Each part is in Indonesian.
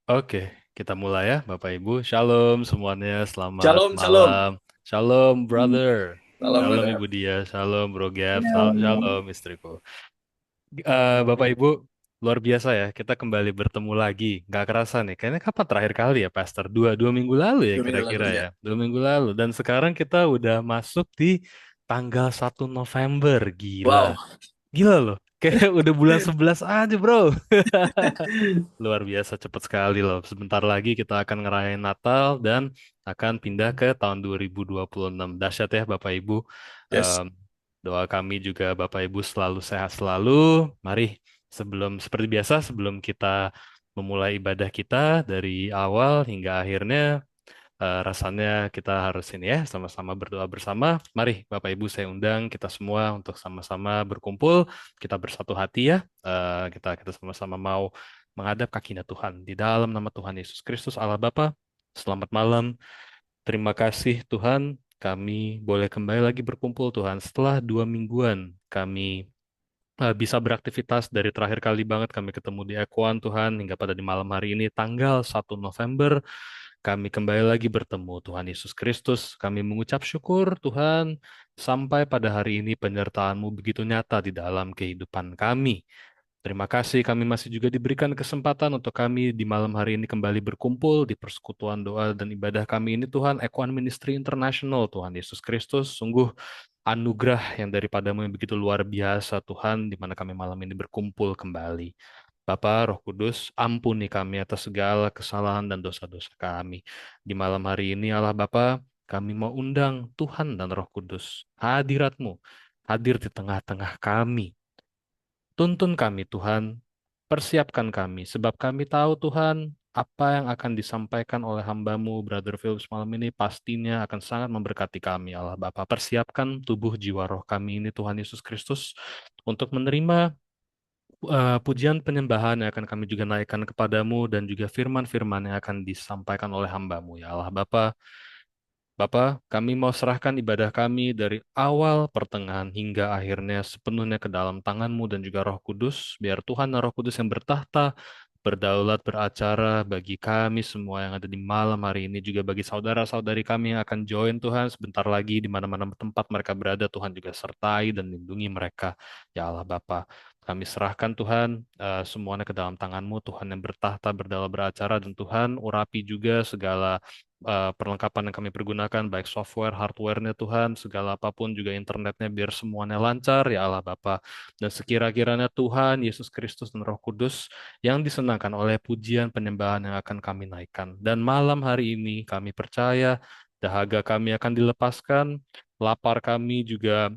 Oke, kita mulai ya, Bapak Ibu. Shalom semuanya, selamat Shalom, shalom. malam. Shalom, brother. Salam, Shalom, brother. Ibu Dia. Shalom, Bro Gap. Ya. Shalom, istriku. Bapak Ibu, luar biasa ya. Kita kembali bertemu lagi. Gak kerasa nih. Kayaknya kapan terakhir kali ya, Pastor? Dua minggu lalu ya, 2 minggu lalu kira-kira ya. ya. 2 minggu lalu. Dan sekarang kita udah masuk di tanggal 1 November. Gila. Wow. Gila loh. Kayak udah bulan 11 aja, bro. Luar biasa cepat sekali loh. Sebentar lagi kita akan ngerayain Natal dan akan pindah ke tahun 2026. Dahsyat ya Bapak Ibu. Yes. Em, Doa kami juga Bapak Ibu selalu sehat selalu. Mari seperti biasa sebelum kita memulai ibadah kita dari awal hingga akhirnya, rasanya kita harus ini ya, sama-sama berdoa bersama. Mari Bapak Ibu saya undang kita semua untuk sama-sama berkumpul, kita bersatu hati ya. Kita sama-sama mau menghadap kakinya Tuhan di dalam nama Tuhan Yesus Kristus Allah Bapa. Selamat malam. Terima kasih Tuhan, kami boleh kembali lagi berkumpul Tuhan setelah 2 mingguan kami bisa beraktivitas. Dari terakhir kali banget kami ketemu di Ekuan Tuhan hingga pada di malam hari ini tanggal 1 November kami kembali lagi bertemu Tuhan Yesus Kristus. Kami mengucap syukur Tuhan sampai pada hari ini penyertaan-Mu begitu nyata di dalam kehidupan kami. Terima kasih kami masih juga diberikan kesempatan untuk kami di malam hari ini kembali berkumpul di persekutuan doa dan ibadah kami ini Tuhan, Ekuan Ministry International Tuhan Yesus Kristus. Sungguh anugerah yang daripadamu yang begitu luar biasa Tuhan, di mana kami malam ini berkumpul kembali. Bapa Roh Kudus, ampuni kami atas segala kesalahan dan dosa-dosa kami. Di malam hari ini Allah Bapa, kami mau undang Tuhan dan Roh Kudus, hadirat-Mu, hadir di tengah-tengah kami. Tuntun kami Tuhan, persiapkan kami, sebab kami tahu Tuhan, apa yang akan disampaikan oleh hamba-Mu, Brother Philips malam ini pastinya akan sangat memberkati kami, Allah Bapa. Persiapkan tubuh jiwa roh kami ini, Tuhan Yesus Kristus, untuk menerima pujian penyembahan yang akan kami juga naikkan kepadamu dan juga firman-firman yang akan disampaikan oleh hamba-Mu, ya Allah Bapa. Bapa, kami mau serahkan ibadah kami dari awal, pertengahan, hingga akhirnya sepenuhnya ke dalam tangan-Mu dan juga Roh Kudus, biar Tuhan dan Roh Kudus yang bertahta, berdaulat, beracara bagi kami semua yang ada di malam hari ini, juga bagi saudara-saudari kami yang akan join Tuhan sebentar lagi di mana-mana tempat mereka berada, Tuhan juga sertai dan lindungi mereka. Ya Allah Bapa, kami serahkan Tuhan semuanya ke dalam tangan-Mu, Tuhan yang bertahta, berdaulat, beracara, dan Tuhan urapi juga segala perlengkapan yang kami pergunakan, baik software, hardware-nya Tuhan, segala apapun juga internetnya, biar semuanya lancar, ya Allah Bapa. Dan sekira-kiranya Tuhan, Yesus Kristus, dan Roh Kudus yang disenangkan oleh pujian penyembahan yang akan kami naikkan. Dan malam hari ini kami percaya dahaga kami akan dilepaskan, lapar kami juga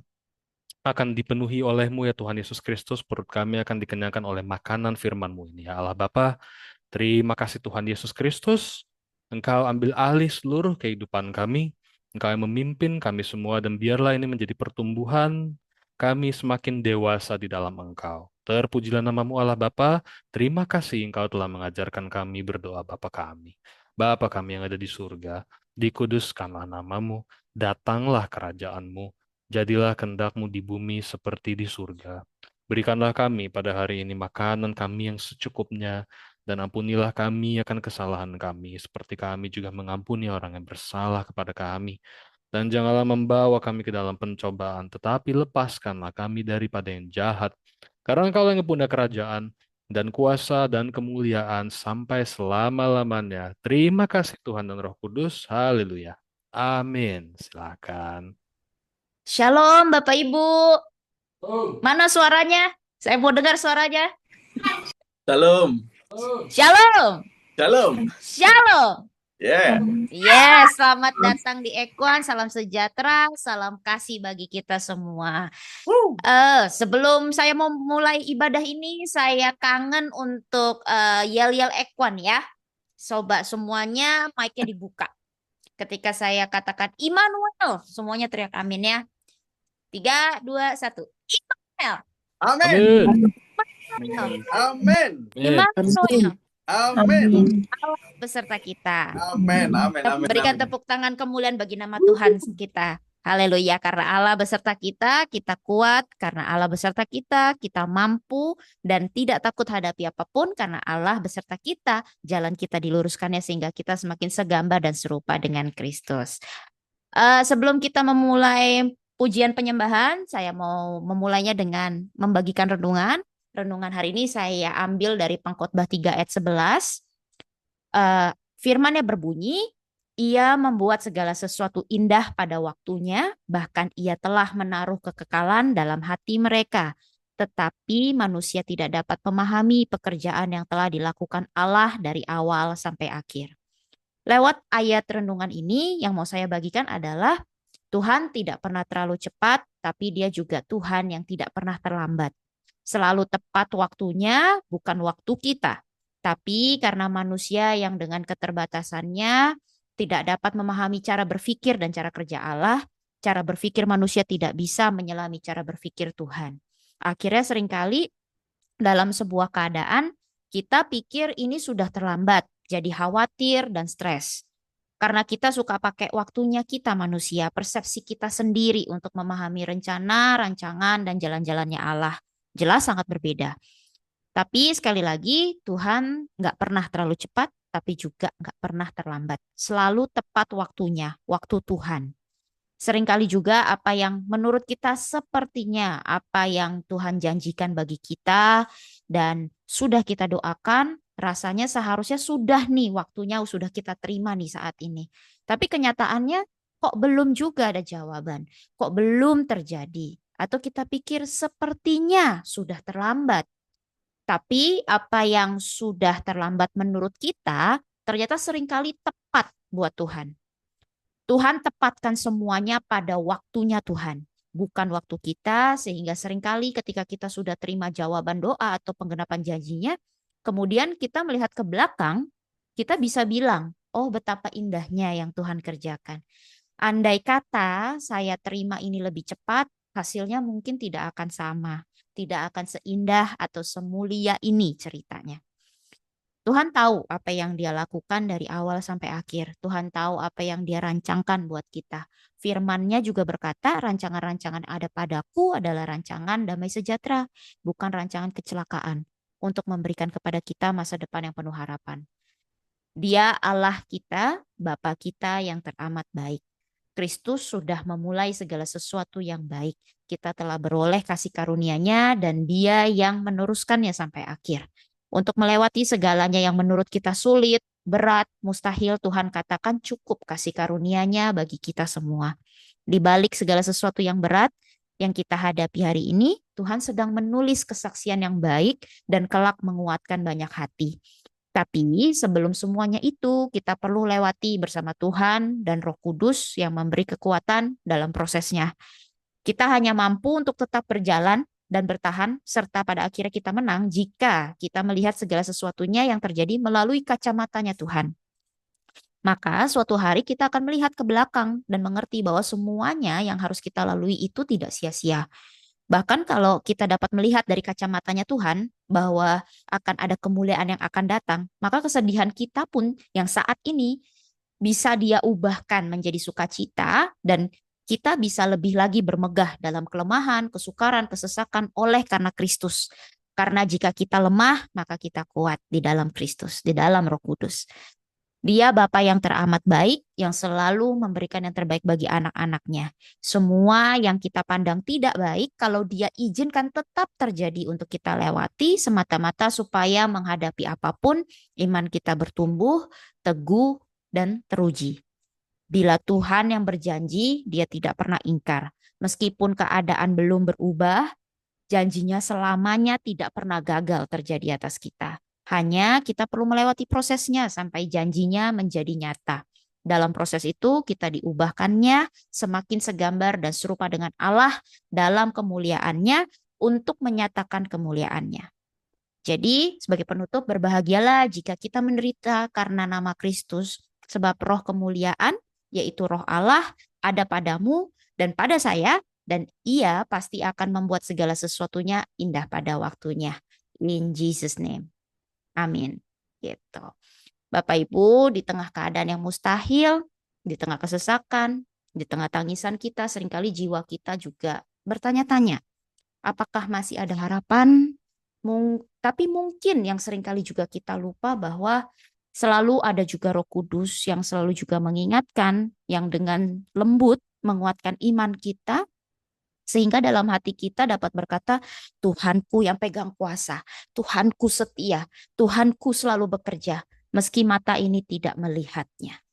akan dipenuhi oleh-Mu ya Tuhan Yesus Kristus, perut kami akan dikenyangkan oleh makanan firman-Mu ini ya Allah Bapa. Terima kasih Tuhan Yesus Kristus. Engkau ambil alih seluruh kehidupan kami. Engkau yang memimpin kami semua dan biarlah ini menjadi pertumbuhan kami semakin dewasa di dalam Engkau. Terpujilah namamu Allah Bapa. Terima kasih Engkau telah mengajarkan kami berdoa Bapa kami. Bapa kami yang ada di surga, dikuduskanlah namamu, datanglah kerajaanmu, jadilah kehendakmu di bumi seperti di surga. Berikanlah kami pada hari ini makanan kami yang secukupnya, dan ampunilah kami akan kesalahan kami, seperti kami juga mengampuni orang yang bersalah kepada kami. Dan janganlah membawa kami ke dalam pencobaan, tetapi lepaskanlah kami daripada yang jahat. Karena Engkau yang punya kerajaan, dan kuasa, dan kemuliaan, sampai selama-lamanya. Terima kasih Tuhan dan Roh Kudus. Haleluya. Amin. Silakan. Shalom Bapak Ibu. Mana suaranya? Saya mau dengar suaranya. Shalom. Shalom. Shalom. Shalom. Yeah. Yes, selamat datang di Ekuan. Salam sejahtera, salam kasih bagi kita semua. Woo. Sebelum saya mau mulai ibadah ini, saya kangen untuk yel-yel Ekuan ya. Coba semuanya mic-nya dibuka. Ketika saya katakan Immanuel, semuanya teriak amin ya. 3, 2, 1. Immanuel. Amin. Amin. Amin. Immanuel. Amin. Allah beserta kita. Amin. Amin. Amin. Berikan Amin. tepuk tangan kemuliaan bagi nama Tuhan kita. Haleluya, karena Allah beserta kita, kita kuat. Karena Allah beserta kita mampu dan tidak takut hadapi apapun. Karena Allah beserta kita, jalan kita diluruskannya sehingga kita semakin segambar dan serupa dengan Kristus. Sebelum kita memulai pujian penyembahan, saya mau memulainya dengan membagikan renungan. Renungan hari ini saya ambil dari Pengkhotbah 3 ayat 11. Firman-Nya berbunyi, Ia membuat segala sesuatu indah pada waktunya, bahkan Ia telah menaruh kekekalan dalam hati mereka. Tetapi manusia tidak dapat memahami pekerjaan yang telah dilakukan Allah dari awal sampai akhir. Lewat ayat renungan ini, yang mau saya bagikan adalah Tuhan tidak pernah terlalu cepat, tapi Dia juga Tuhan yang tidak pernah terlambat. Selalu tepat waktunya, bukan waktu kita. Tapi karena manusia yang dengan keterbatasannya tidak dapat memahami cara berpikir dan cara kerja Allah, cara berpikir manusia tidak bisa menyelami cara berpikir Tuhan. Akhirnya seringkali dalam sebuah keadaan kita pikir ini sudah terlambat, jadi khawatir dan stres. Karena kita suka pakai waktunya kita manusia, persepsi kita sendiri untuk memahami rencana, rancangan, dan jalan-jalannya Allah. Jelas sangat berbeda. Tapi sekali lagi, Tuhan nggak pernah terlalu cepat, tapi juga nggak pernah terlambat. Selalu tepat waktunya, waktu Tuhan. Seringkali juga apa yang menurut kita sepertinya apa yang Tuhan janjikan bagi kita dan sudah kita doakan, rasanya seharusnya sudah nih waktunya sudah kita terima nih saat ini. Tapi kenyataannya kok belum juga ada jawaban, kok belum terjadi. Atau kita pikir sepertinya sudah terlambat. Tapi apa yang sudah terlambat menurut kita ternyata seringkali tepat buat Tuhan. Tuhan tepatkan semuanya pada waktunya Tuhan, bukan waktu kita, sehingga seringkali ketika kita sudah terima jawaban doa atau penggenapan janjinya, kemudian kita melihat ke belakang, kita bisa bilang, oh betapa indahnya yang Tuhan kerjakan. Andai kata saya terima ini lebih cepat, hasilnya mungkin tidak akan sama, tidak akan seindah atau semulia ini ceritanya. Tuhan tahu apa yang Dia lakukan dari awal sampai akhir. Tuhan tahu apa yang Dia rancangkan buat kita. Firman-Nya juga berkata, rancangan-rancangan ada padaku adalah rancangan damai sejahtera, bukan rancangan kecelakaan, untuk memberikan kepada kita masa depan yang penuh harapan. Dia Allah kita, Bapa kita yang teramat baik. Kristus sudah memulai segala sesuatu yang baik. Kita telah beroleh kasih karunia-Nya dan Dia yang meneruskannya sampai akhir. Untuk melewati segalanya yang menurut kita sulit, berat, mustahil, Tuhan katakan cukup kasih karunia-Nya bagi kita semua. Di balik segala sesuatu yang berat yang kita hadapi hari ini, Tuhan sedang menulis kesaksian yang baik dan kelak menguatkan banyak hati. Tapi sebelum semuanya itu, kita perlu lewati bersama Tuhan dan Roh Kudus yang memberi kekuatan dalam prosesnya. Kita hanya mampu untuk tetap berjalan dan bertahan, serta pada akhirnya kita menang jika kita melihat segala sesuatunya yang terjadi melalui kacamatanya Tuhan. Maka suatu hari kita akan melihat ke belakang dan mengerti bahwa semuanya yang harus kita lalui itu tidak sia-sia. Bahkan kalau kita dapat melihat dari kacamatanya Tuhan bahwa akan ada kemuliaan yang akan datang, maka kesedihan kita pun yang saat ini bisa Dia ubahkan menjadi sukacita dan kita bisa lebih lagi bermegah dalam kelemahan, kesukaran, kesesakan oleh karena Kristus. Karena jika kita lemah, maka kita kuat di dalam Kristus, di dalam Roh Kudus. Dia Bapa yang teramat baik, yang selalu memberikan yang terbaik bagi anak-anaknya. Semua yang kita pandang tidak baik, kalau Dia izinkan tetap terjadi untuk kita lewati, semata-mata supaya menghadapi apapun, iman kita bertumbuh, teguh, dan teruji. Bila Tuhan yang berjanji, Dia tidak pernah ingkar. Meskipun keadaan belum berubah, janjinya selamanya tidak pernah gagal terjadi atas kita. Hanya kita perlu melewati prosesnya sampai janjinya menjadi nyata. Dalam proses itu kita diubahkannya semakin segambar dan serupa dengan Allah dalam kemuliaannya untuk menyatakan kemuliaannya. Jadi sebagai penutup, berbahagialah jika kita menderita karena nama Kristus, sebab roh kemuliaan yaitu roh Allah ada padamu dan pada saya, dan Ia pasti akan membuat segala sesuatunya indah pada waktunya. In Jesus' name. Amin. Gitu. Bapak Ibu, di tengah keadaan yang mustahil, di tengah kesesakan, Di tengah tangisan kita, seringkali jiwa kita juga bertanya-tanya, apakah masih ada harapan? Tapi mungkin yang seringkali juga kita lupa bahwa selalu ada juga Roh Kudus yang selalu juga mengingatkan, yang dengan lembut menguatkan iman kita, sehingga dalam hati kita dapat berkata, Tuhanku yang pegang kuasa, Tuhanku setia, Tuhanku selalu bekerja, meski mata ini tidak melihatnya.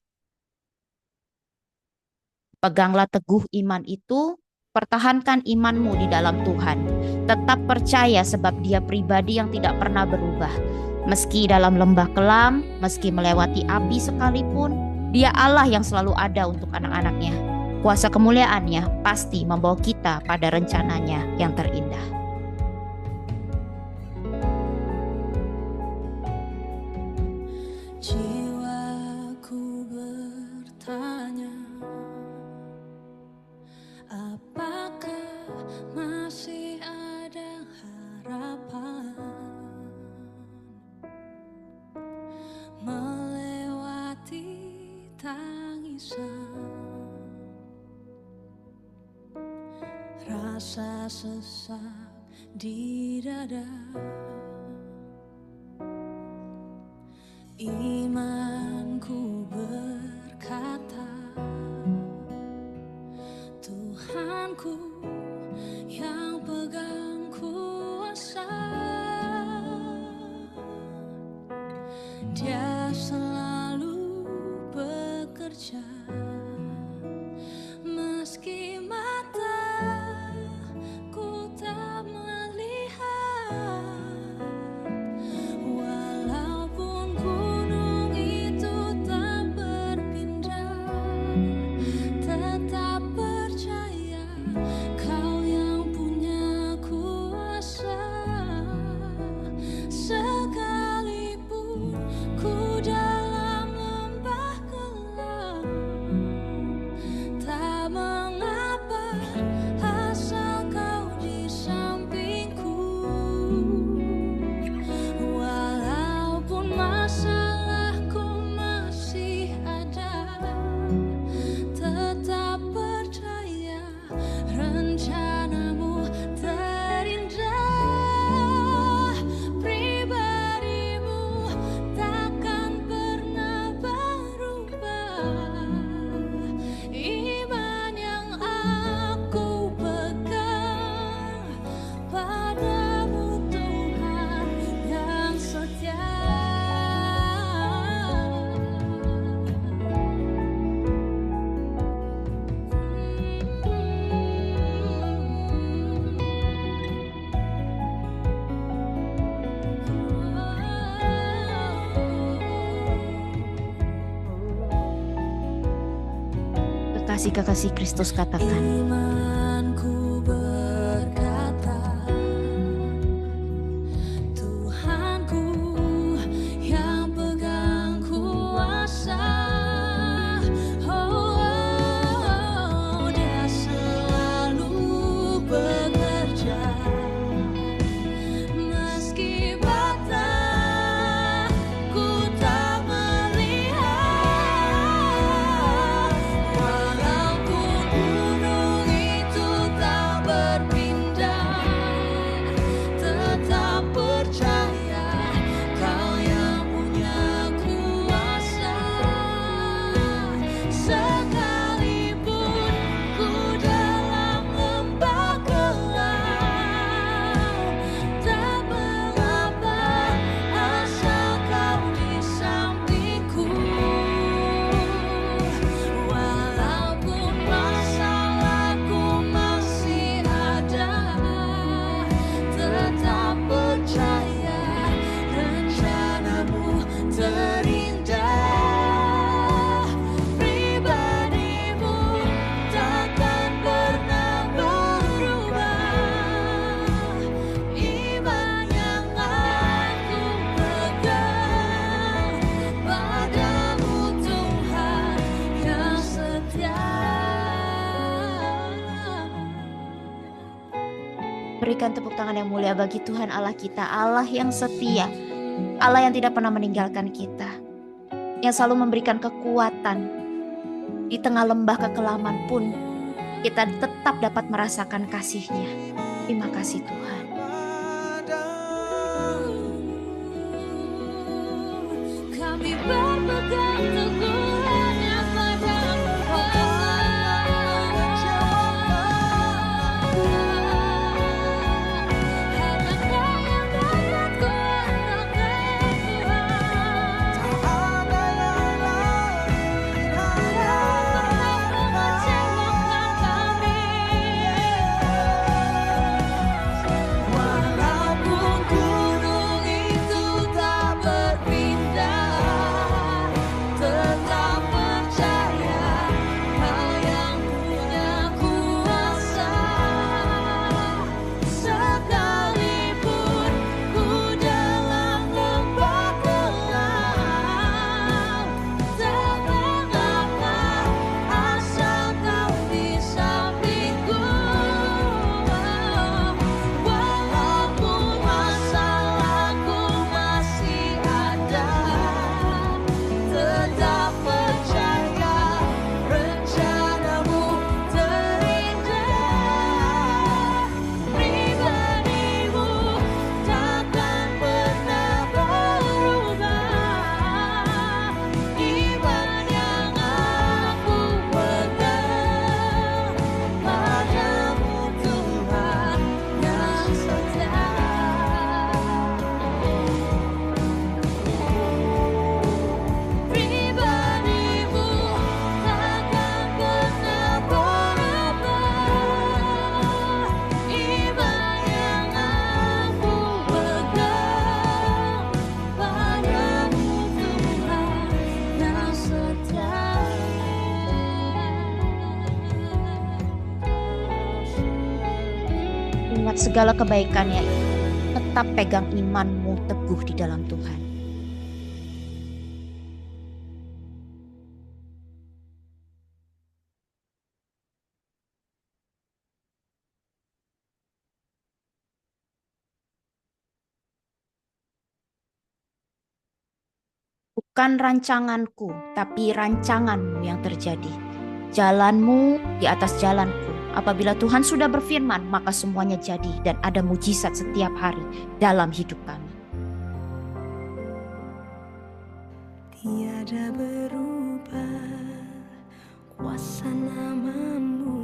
Peganglah teguh iman itu, pertahankan imanmu di dalam Tuhan. Tetap percaya sebab Dia pribadi yang tidak pernah berubah. Meski dalam lembah kelam, meski melewati api sekalipun, Dia Allah yang selalu ada untuk anak-anaknya. Kuasa kemuliaannya pasti membawa kita pada rencananya yang terindah. Jiwaku bertanya, apakah masih ada harapan melewati tangisan, rasa sesak di dada. Imanku berkata, Tuhanku yang pegang kuasa, Dia selalu bekerja, meski mataku tak melihat. Walaupun gunung itu tak berpindah, tetap percaya Kau yang punya kuasa. Sekalipun ku dalam lembah gelap, tak mengapa asal Kau di sampingku. Walaupun masalahku masih ada, tetap percaya rencanamu terindah. Pribadimu takkan pernah berubah. Iman yang aku pegang padamu, Tuhan yang setia. Kekasih-kekasih Kristus katakan, Imanku berkata, Tuhanku yang pegang kuasa. Dia selalu bekerja, meski mataku tak melihat. Walaupun gunung itu tak berpindah, tetap percaya Kau yang punya kuasa. Sekalipun ku dalam lembah gelap, tak mengapa asal Kau di sampingku. Walaupun masalahku masih ada, tetap percaya rencanamu terindah. Pribadimu takkan pernah berubah. Iman yang aku pegang padamu, Tuhan yang setia. berikan tepuk tangan yang mulia bagi Tuhan Allah kita, Allah yang setia, Allah yang tidak pernah meninggalkan kita, yang selalu memberikan kekuatan, Di tengah lembah kekelaman pun kita tetap dapat merasakan kasih-Nya. Terima kasih Tuhan. Kami berpegang teguh hanya padamu, hanya Kau yang dapat kuandalkan Tuhan. Tak pernah mengecewakan kami. Walaupun gunung itu tak berpindah, tetap percaya Kau yang punya kuasa. Sekalipun ku dalam lembah kelam, tak mengapa asal Kau di sampingku. Walaupun masalahku masih ada, tetap percaya rencanamu terindah. Pribadimu takkan pernah berubah. Iman yang aku pegang padamu Tuhan yang setia. Pribadimu takkan pernah berubah. Iman yang aku pegang padamu Tuhan yang setia. Ingat segala kebaikan-Nya. Tetap pegang imanmu teguh di dalam Tuhan. Bukan rancanganku, tapi rancanganmu yang terjadi. Jalanmu di atas jalanku. Apabila Tuhan sudah berfirman, maka semuanya jadi dan ada mujizat setiap hari dalam hidup kami. Tiada berubah kuasa nama-Mu,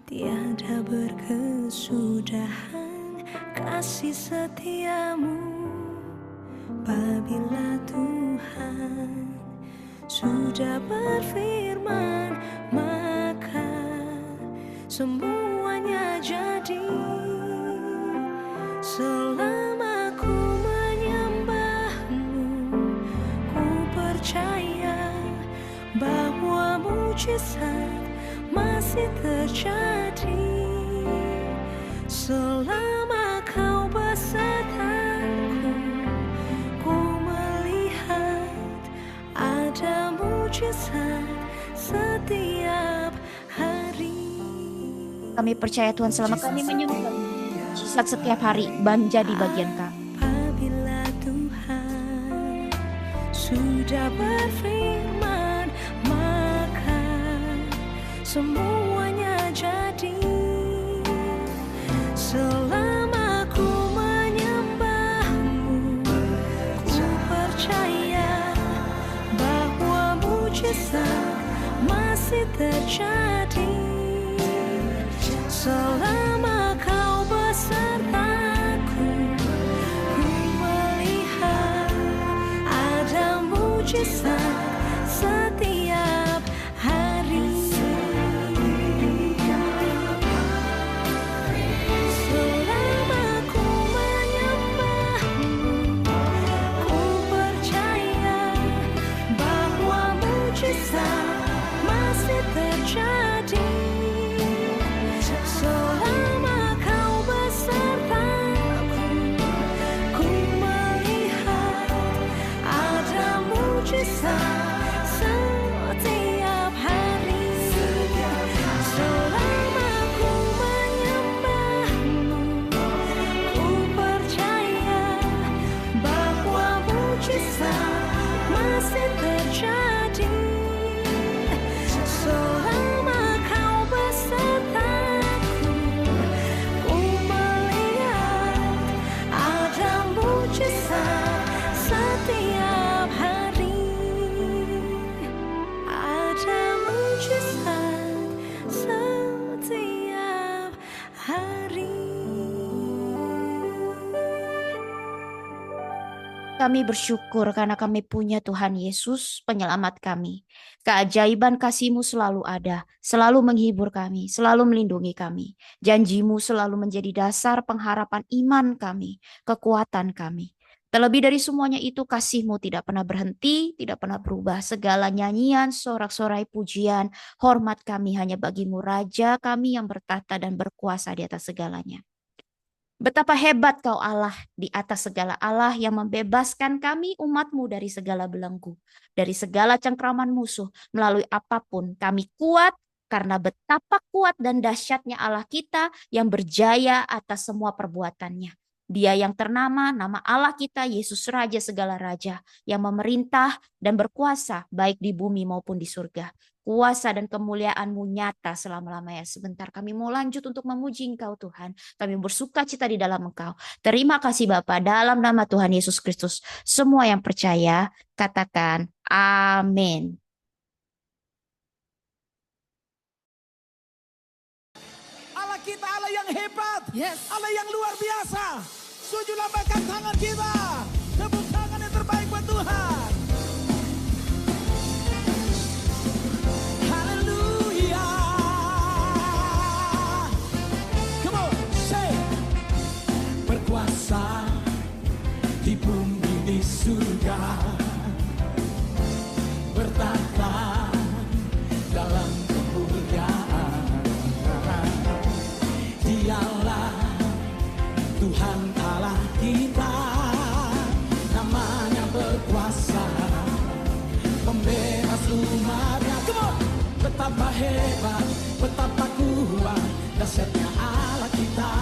tiada berkesudahan kasih setia-Mu. Apabila Tuhan sudah berfirman, maka semuanya jadi. Selama ku menyembah-Mu, ku percaya bahwa mujizat masih terjadi. Selama Kau besertaku, ku melihat ada mujizat setiap hari. Kami percaya Tuhan selama kami menyembah, mujizat setiap hari menjadi bagian kami. Apabila Tuhan sudah berfirman, maka semuanya jadi. Selama ku menyembah-Mu, ku percaya bahwa mujizat masih terjadi. Selama Kau besertaku, ku melihat ada mujizat setiap hari. Selama ku menyembah-Mu, ku percaya bahwa mujizat masih terjadi. Selama Kau besertaku, ku melihat ada mujizat Kami bersyukur karena kami punya Tuhan Yesus, penyelamat kami. Keajaiban kasih-Mu selalu ada, selalu menghibur kami, selalu melindungi kami. Janji-Mu selalu menjadi dasar pengharapan iman kami, kekuatan kami. Terlebih dari semuanya itu, kasih-Mu tidak pernah berhenti, tidak pernah berubah. Segala nyanyian, sorak-sorai pujian, hormat kami hanya bagi-Mu, Raja kami yang bertata dan berkuasa di atas segalanya. Betapa hebat Kau Allah di atas segala Allah yang membebaskan kami umat-Mu dari segala belenggu, dari segala cengkraman musuh. Melalui apapun kami kuat karena betapa kuat dan dahsyatnya Allah kita yang berjaya atas semua perbuatannya. Dia yang ternama, nama Allah kita, Yesus Raja segala Raja, yang memerintah dan berkuasa baik di bumi maupun di surga. Kuasa dan kemuliaan-Mu nyata selama-lamanya. Sebentar kami mau lanjut untuk memuji Engkau Tuhan. Kami bersuka cita di dalam Engkau. Terima kasih Bapa, dalam nama Tuhan Yesus Kristus. Semua yang percaya, katakan amin. Allah kita Allah yang hebat, Allah yang luar biasa. Sujud lambaikan tangan kita, tepuk tangan yang terbaik buat Tuhan. Haleluya. Come on, say. Berkuasa di bumi di surga, bertata dalam kemuliaan. Dialah Tuhan Allah kita, namanya berkuasa, pembebas umatnya. Come on. Betapa hebat, betapa kuat, dahsyatnya Allah kita.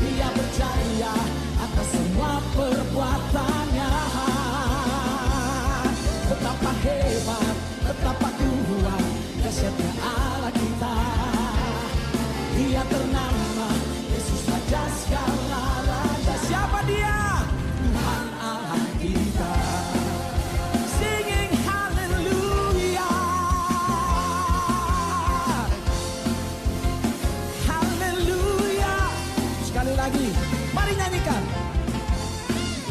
Dia berjaya atas semua perbuatannya. Betapa hebat, betapa kuat, dahsyatnya Allah kita. Dia ternama Yesus Raja segala raja. Siapa dia? Tuhan Allah kita. Singing hallelujah. Hallelujah. Sekali lagi, mari nyanyikan.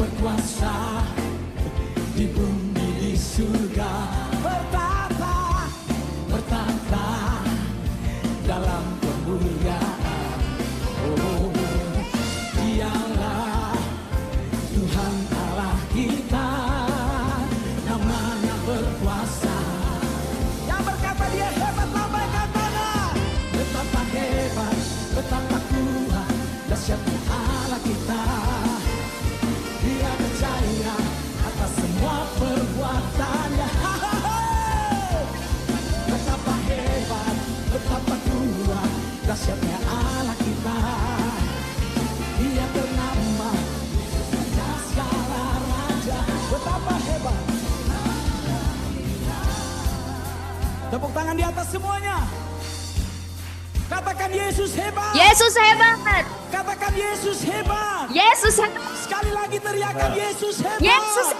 Berkuasa di bumi di surga, bertata, bertata dalam kemuliaan. Oh, Dialah Tuhan Allah kita, namanya berkuasa. Yang berkata Dia hebat, lambaikan tangan. Betapa hebat, betapa kuat, dahsyatnya Allah kita. Dia berjaya atas semua perbuatannya. Betapa hebat, betapa kuat, dahsyatnya Allah kita. Dia ternama Raja segala raja. Betapa hebat. Tepuk tangan di atas semuanya. Katakan Yesus hebat. Yesus hebat. Katakan Yesus hebat. Yesus hebat. Sekali lagi teriakan Yesus hebat. Yesus.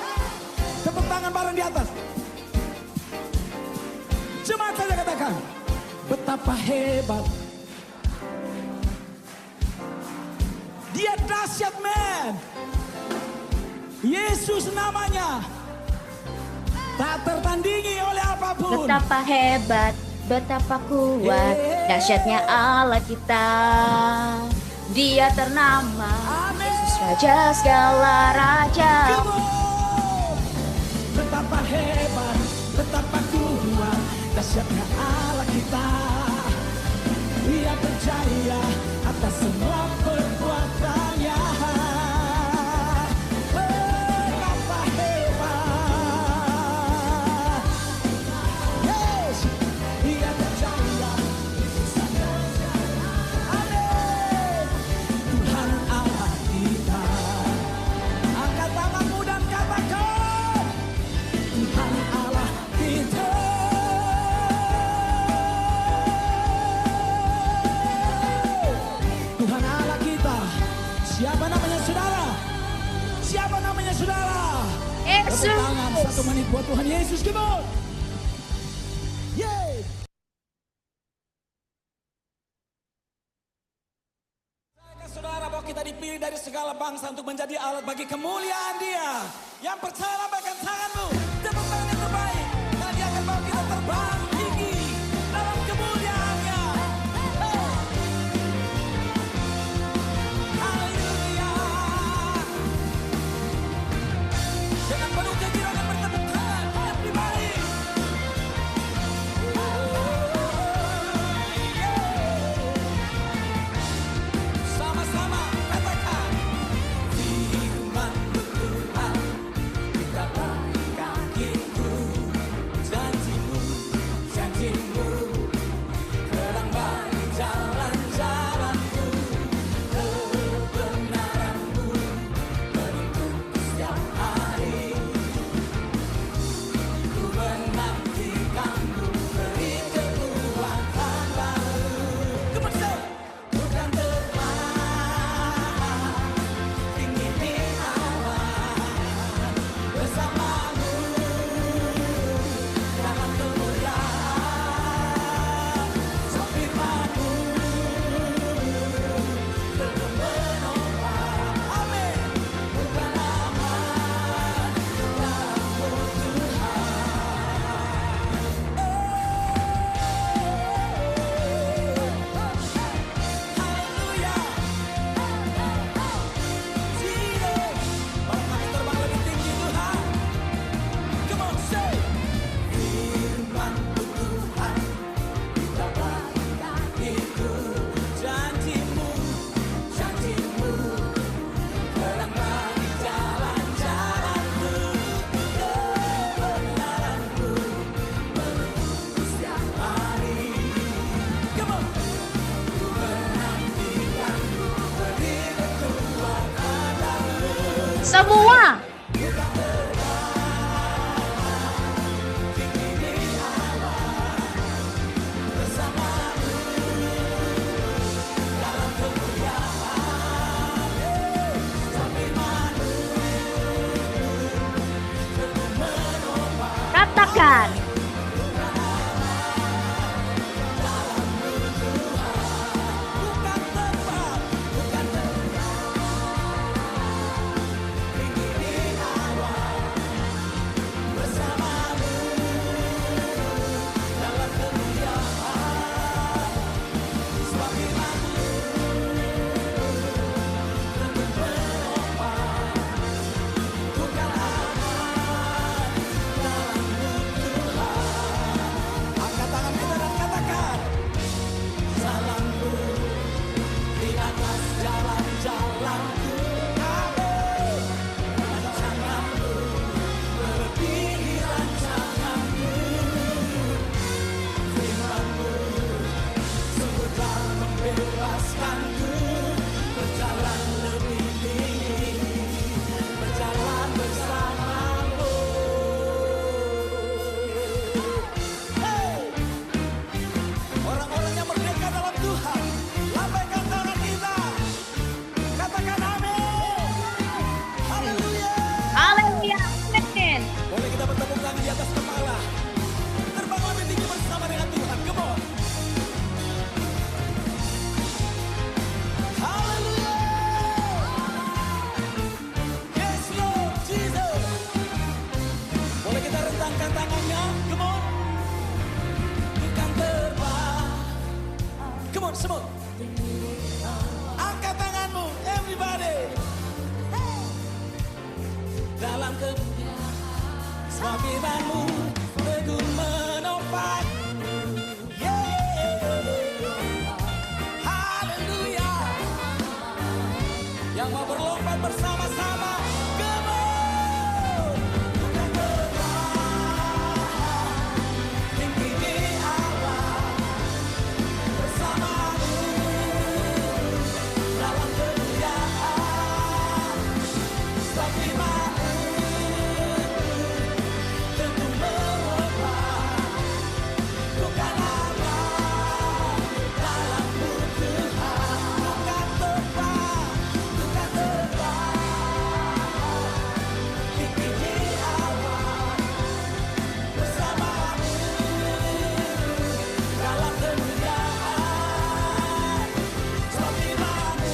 Tepuk tangan bareng di atas. Jemaat saja katakan. Betapa hebat. Dia dahsyat men. Yesus namanya. Tak tertandingi oleh apapun. Betapa hebat, betapa kuat, dahsyatnya Allah kita. Dia ternama Yesus Raja segala raja. Come on. Betapa hebat, betapa kuat, dahsyatnya Allah kita. Dia percaya atas semua perbuatannya. Betapa hebat. Yes. Dia percaya. Amin. Tuhan Allah kita. Angkat tanganmu dan katakan. Tuhan Allah kita. Tuhan Allah kita. Siapa namanya saudara? Siapa namanya saudara? Yesus. Tepuk tangan 1 menit buat Tuhan Yesus. Come on. Yeay. Saudara bahwa kita dipilih dari dari segala bangsa untuk menjadi alat bagi kemuliaan Dia. Yang percaya lambaikan tanganmu, tepuk tangan yang terbaik. Dan Dia akan bawa kita terbang tinggi dalam kemuliaan-Nya. Haleluya. Dengan penuh kegirangan bertepuk tangan, everybody. Sama-sama katakan, firman-Mu Tuhan, kita bagi kakiku, janji-Mu, janji-Mu, terang bagi jalan-jalanku, kebenaran-Mu menuntun setiap hari. Ku menantikan-Mu, beri kekuatan baru. Come on, say. Bukan terbang tinggi di awan, bersama-Mu dalam kemuliaan. So firman-Mu tetap menopang. Amin. Bukan aman dalam-Mu Haleluya. Jesus. Bawa kami terbang lebih tinggi Tuhan. Come on, say. Firman-Mu Tuhan, kita bagi kakiku, janji-Mu, janji-Mu, terang bagi jalan-jalanku, kebenaran-Mu menuntun setiap hari. Come on. Ku menantikan-Mu, beri kekuatan baru. Semua. Katakan. Bukan terbang, bukan tinggi di awan, bersama-Mu dalam kemuliaan. Sebab firman-Mu tentu menopang, bukan aman dalam-Mu Tuhan. Angkat tangan kita dan katakan, salamku di atas jalan-jalanku. Amin. Rancangan-Mu melebihi rancangan-Mu. Firman-Mu sungguh telah membebaskanku, berjalan lebih tinggi, berjalan bersama-Mu. Hey! Orang-orang yang merdeka dalam Tuhan, lambaikan tangan kita. Katakan amin. Haleluya. Haleluya. Amin. Boleh kita bertepuk tangan di atas kepala. Terbang lebih tinggi bersama dengan Tuhan. Come on. Haleluya. Yes Lord Jesus. Boleh kita rentangkan tangannya. Come on. Bukan terbang. Come on semua. Angkat tanganmu, everybody. Dalam kemuliaan, sebab firman-Mu teguh menopang. Haleluya. Yang mau berlomba bersama-sama, come on. Bukan terbang tinggi di awan, bersama-Mu dalam kemuliaan. Sebab firman-Mu tentu menopang, bukan aman dalam-Mu Tuhan. Bukan terbang tinggi di awan, bersama-Mu dalam kemuliaan. Sebab firman-Mu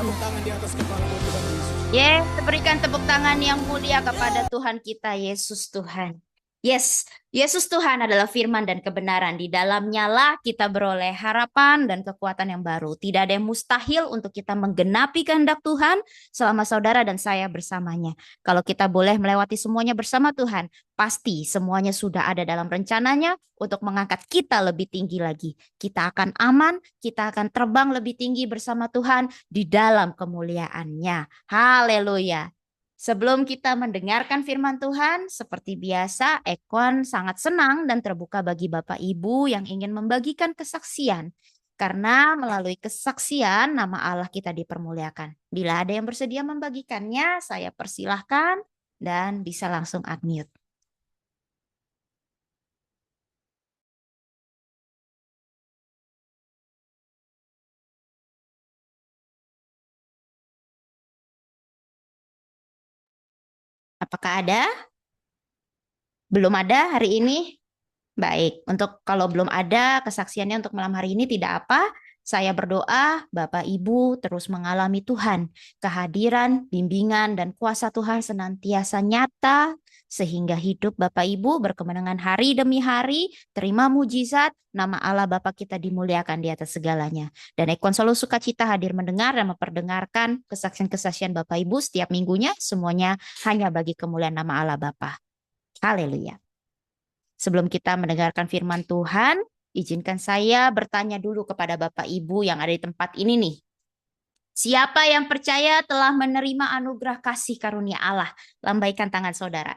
tepuk tangan di atas kepala Tuhan Yesus. Yes, berikan tepuk tangan yang mulia kepada Tuhan kita, Yesus Tuhan. Yes, Yesus Tuhan adalah firman dan kebenaran. Di dalamnya lah kita beroleh harapan dan kekuatan yang baru. Tidak ada yang mustahil untuk kita menggenapi kehendak Tuhan selama saudara dan saya bersamanya. Kalau kita boleh melewati semuanya bersama Tuhan, pasti semuanya sudah ada dalam rencananya untuk mengangkat kita lebih tinggi lagi. Kita akan aman, kita akan terbang lebih tinggi bersama Tuhan di dalam kemuliaannya. Haleluya. Sebelum kita mendengarkan firman Tuhan, seperti biasa, Ekwan sangat senang dan terbuka bagi Bapak Ibu yang ingin membagikan kesaksian. Karena melalui kesaksian, nama Allah kita dipermuliakan. Bila ada yang bersedia membagikannya, saya persilahkan dan bisa langsung unmute. Apakah ada? Belum ada hari ini? Baik, untuk kalau belum ada kesaksiannya untuk malam hari ini tidak apa. Saya berdoa Bapak Ibu terus mengalami Tuhan. Kehadiran, bimbingan, dan kuasa Tuhan senantiasa nyata sehingga hidup Bapak Ibu berkemenangan hari demi hari, terima mujizat, nama Allah Bapak kita dimuliakan di atas segalanya. Dan Ekon selalu sukacita hadir mendengar dan memperdengarkan kesaksian-kesaksian Bapak Ibu setiap minggunya, semuanya hanya bagi kemuliaan nama Allah Bapa. Haleluya. Sebelum kita mendengarkan firman Tuhan, izinkan saya bertanya dulu kepada Bapak Ibu yang ada di tempat ini nih. Siapa yang percaya telah menerima anugerah kasih karunia Allah? Lambaikan tangan saudara.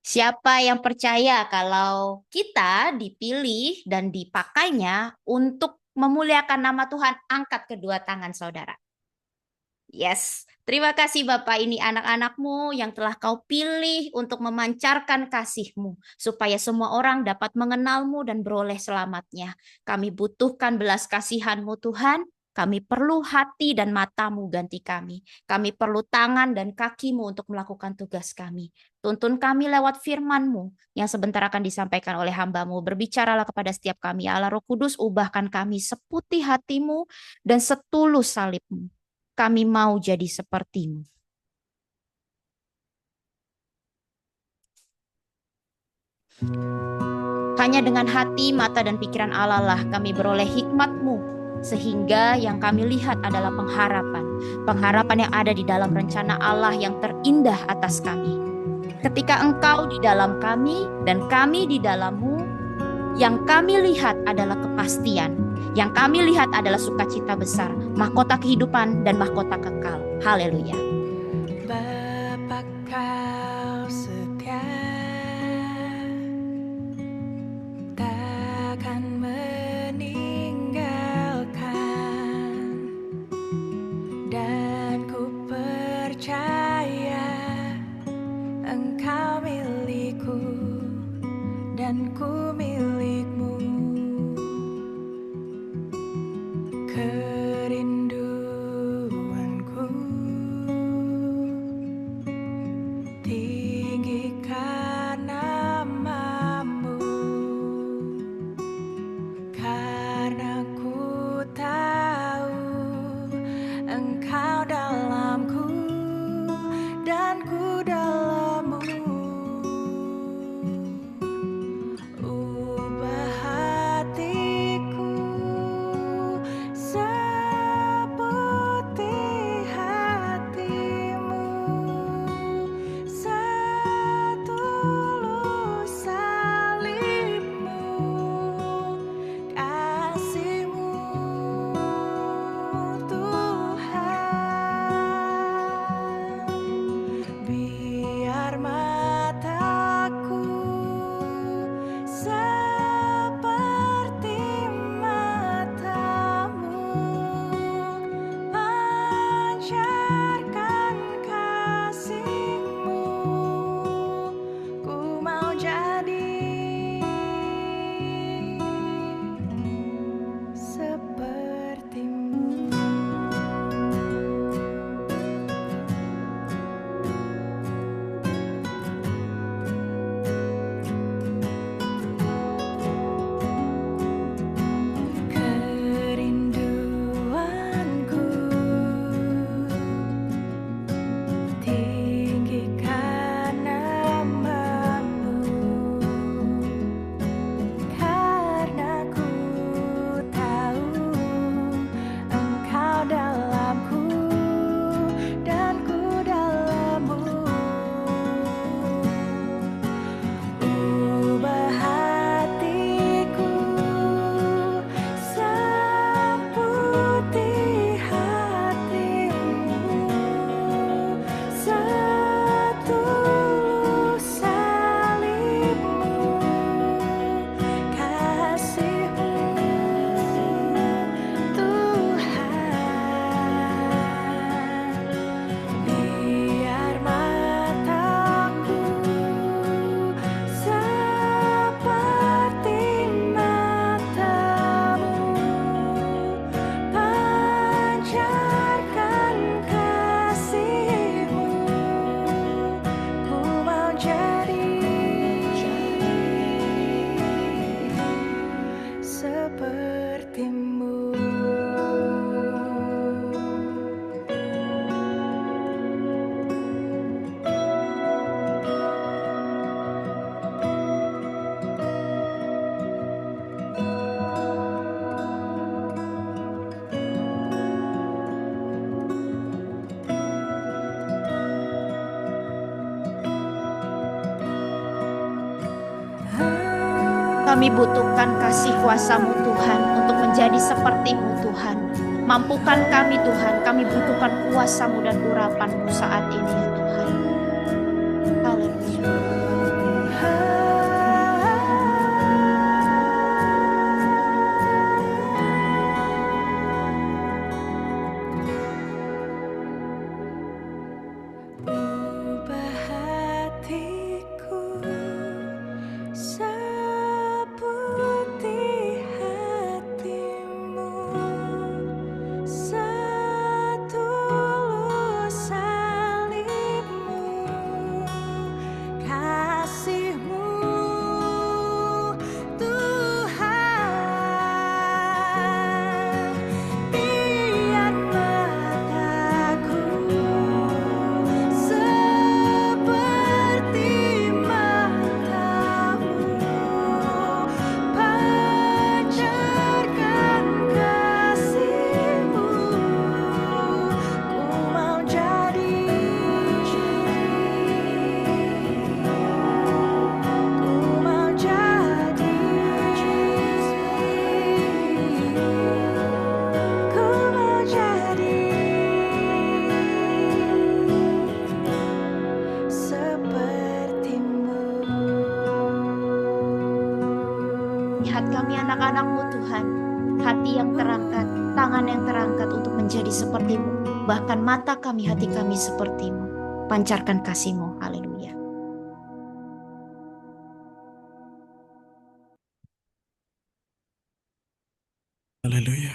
Siapa yang percaya kalau kita dipilih dan dipakainya untuk memuliakan nama Tuhan? Angkat kedua tangan saudara. Yes, terima kasih Bapak, ini anak-anakmu yang telah kau pilih untuk memancarkan kasih-Mu, supaya semua orang dapat mengenal-Mu dan beroleh selamatnya. Kami butuhkan belas kasihan-Mu Tuhan, kami perlu hati dan mata-Mu ganti kami. Kami perlu tangan dan kaki-Mu untuk melakukan tugas kami. Tuntun kami lewat firman-Mu yang sebentar akan disampaikan oleh hamba-Mu. Berbicaralah kepada setiap kami, ya Allah Roh Kudus, ubahkan kami seputih hati-Mu dan setulus salib-Mu. Kami mau jadi seperti-Mu. Hanya dengan hati, mata, dan pikiran Allah lah kami beroleh hikmat-Mu, sehingga yang kami lihat adalah pengharapan. Pengharapan yang ada di dalam rencana Allah yang terindah atas kami. Ketika Engkau di dalam kami dan kami di dalam-Mu, yang kami lihat adalah kepastian. Yang kami lihat adalah sukacita besar, mahkota kehidupan dan mahkota kekal. Haleluya. Bapa kau setia, takkan meninggalkan, dan ku percaya Engkau milikku dan ku milikmu. Kerinduanku tinggikan nama-Mu, karena ku tahu Engkau dalamku dan ku dalam-Mu. Ubah hatiku Kami butuhkan kasih kuasa-Mu Tuhan untuk menjadi seperti-Mu Tuhan. Mampukan kami Tuhan, kami butuhkan kuasa-Mu dan urapan-Mu saat ini ya Tuhan. Haleluya. Ubah hatiku seperti hatimu, setulus salibmu, kasihmu Tuhan. Biar mataku seperti matamu, pancarkan kasihmu. Ku mau jadi, ku mau jadi, ku mau jadi sepertimu. Lihat kami anak-anak-Mu Tuhan, hati yang terangkat, tangan yang terangkat untuk menjadi seperti-Mu. Bahkan mata kami, hati kami seperti-Mu. Pancarkan kasih-Mu. Haleluya. Haleluya.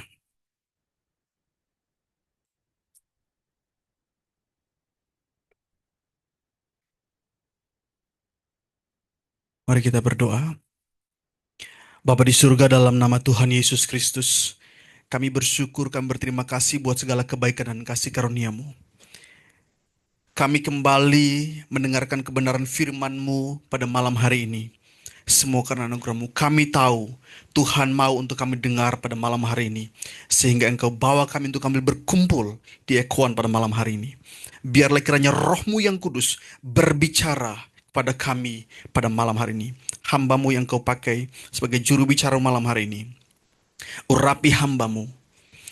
Mari kita berdoa. Bapa di surga, dalam nama Tuhan Yesus Kristus, kami bersyukur, kami berterima kasih buat segala kebaikan dan kasih karunia-Mu. Kami kembali mendengarkan kebenaran firman-Mu pada malam hari ini. Semua karena anugerah-Mu. Kami tahu Tuhan mau untuk kami dengar pada malam hari ini, sehingga Engkau bawa kami untuk kami berkumpul di Ekuan pada malam hari ini. Biarlah kiranya Roh-Mu yang kudus berbicara pada kami pada malam hari ini. Hamba-Mu yang Kau pakai sebagai juru bicara malam hari ini. Urapi hamba-Mu.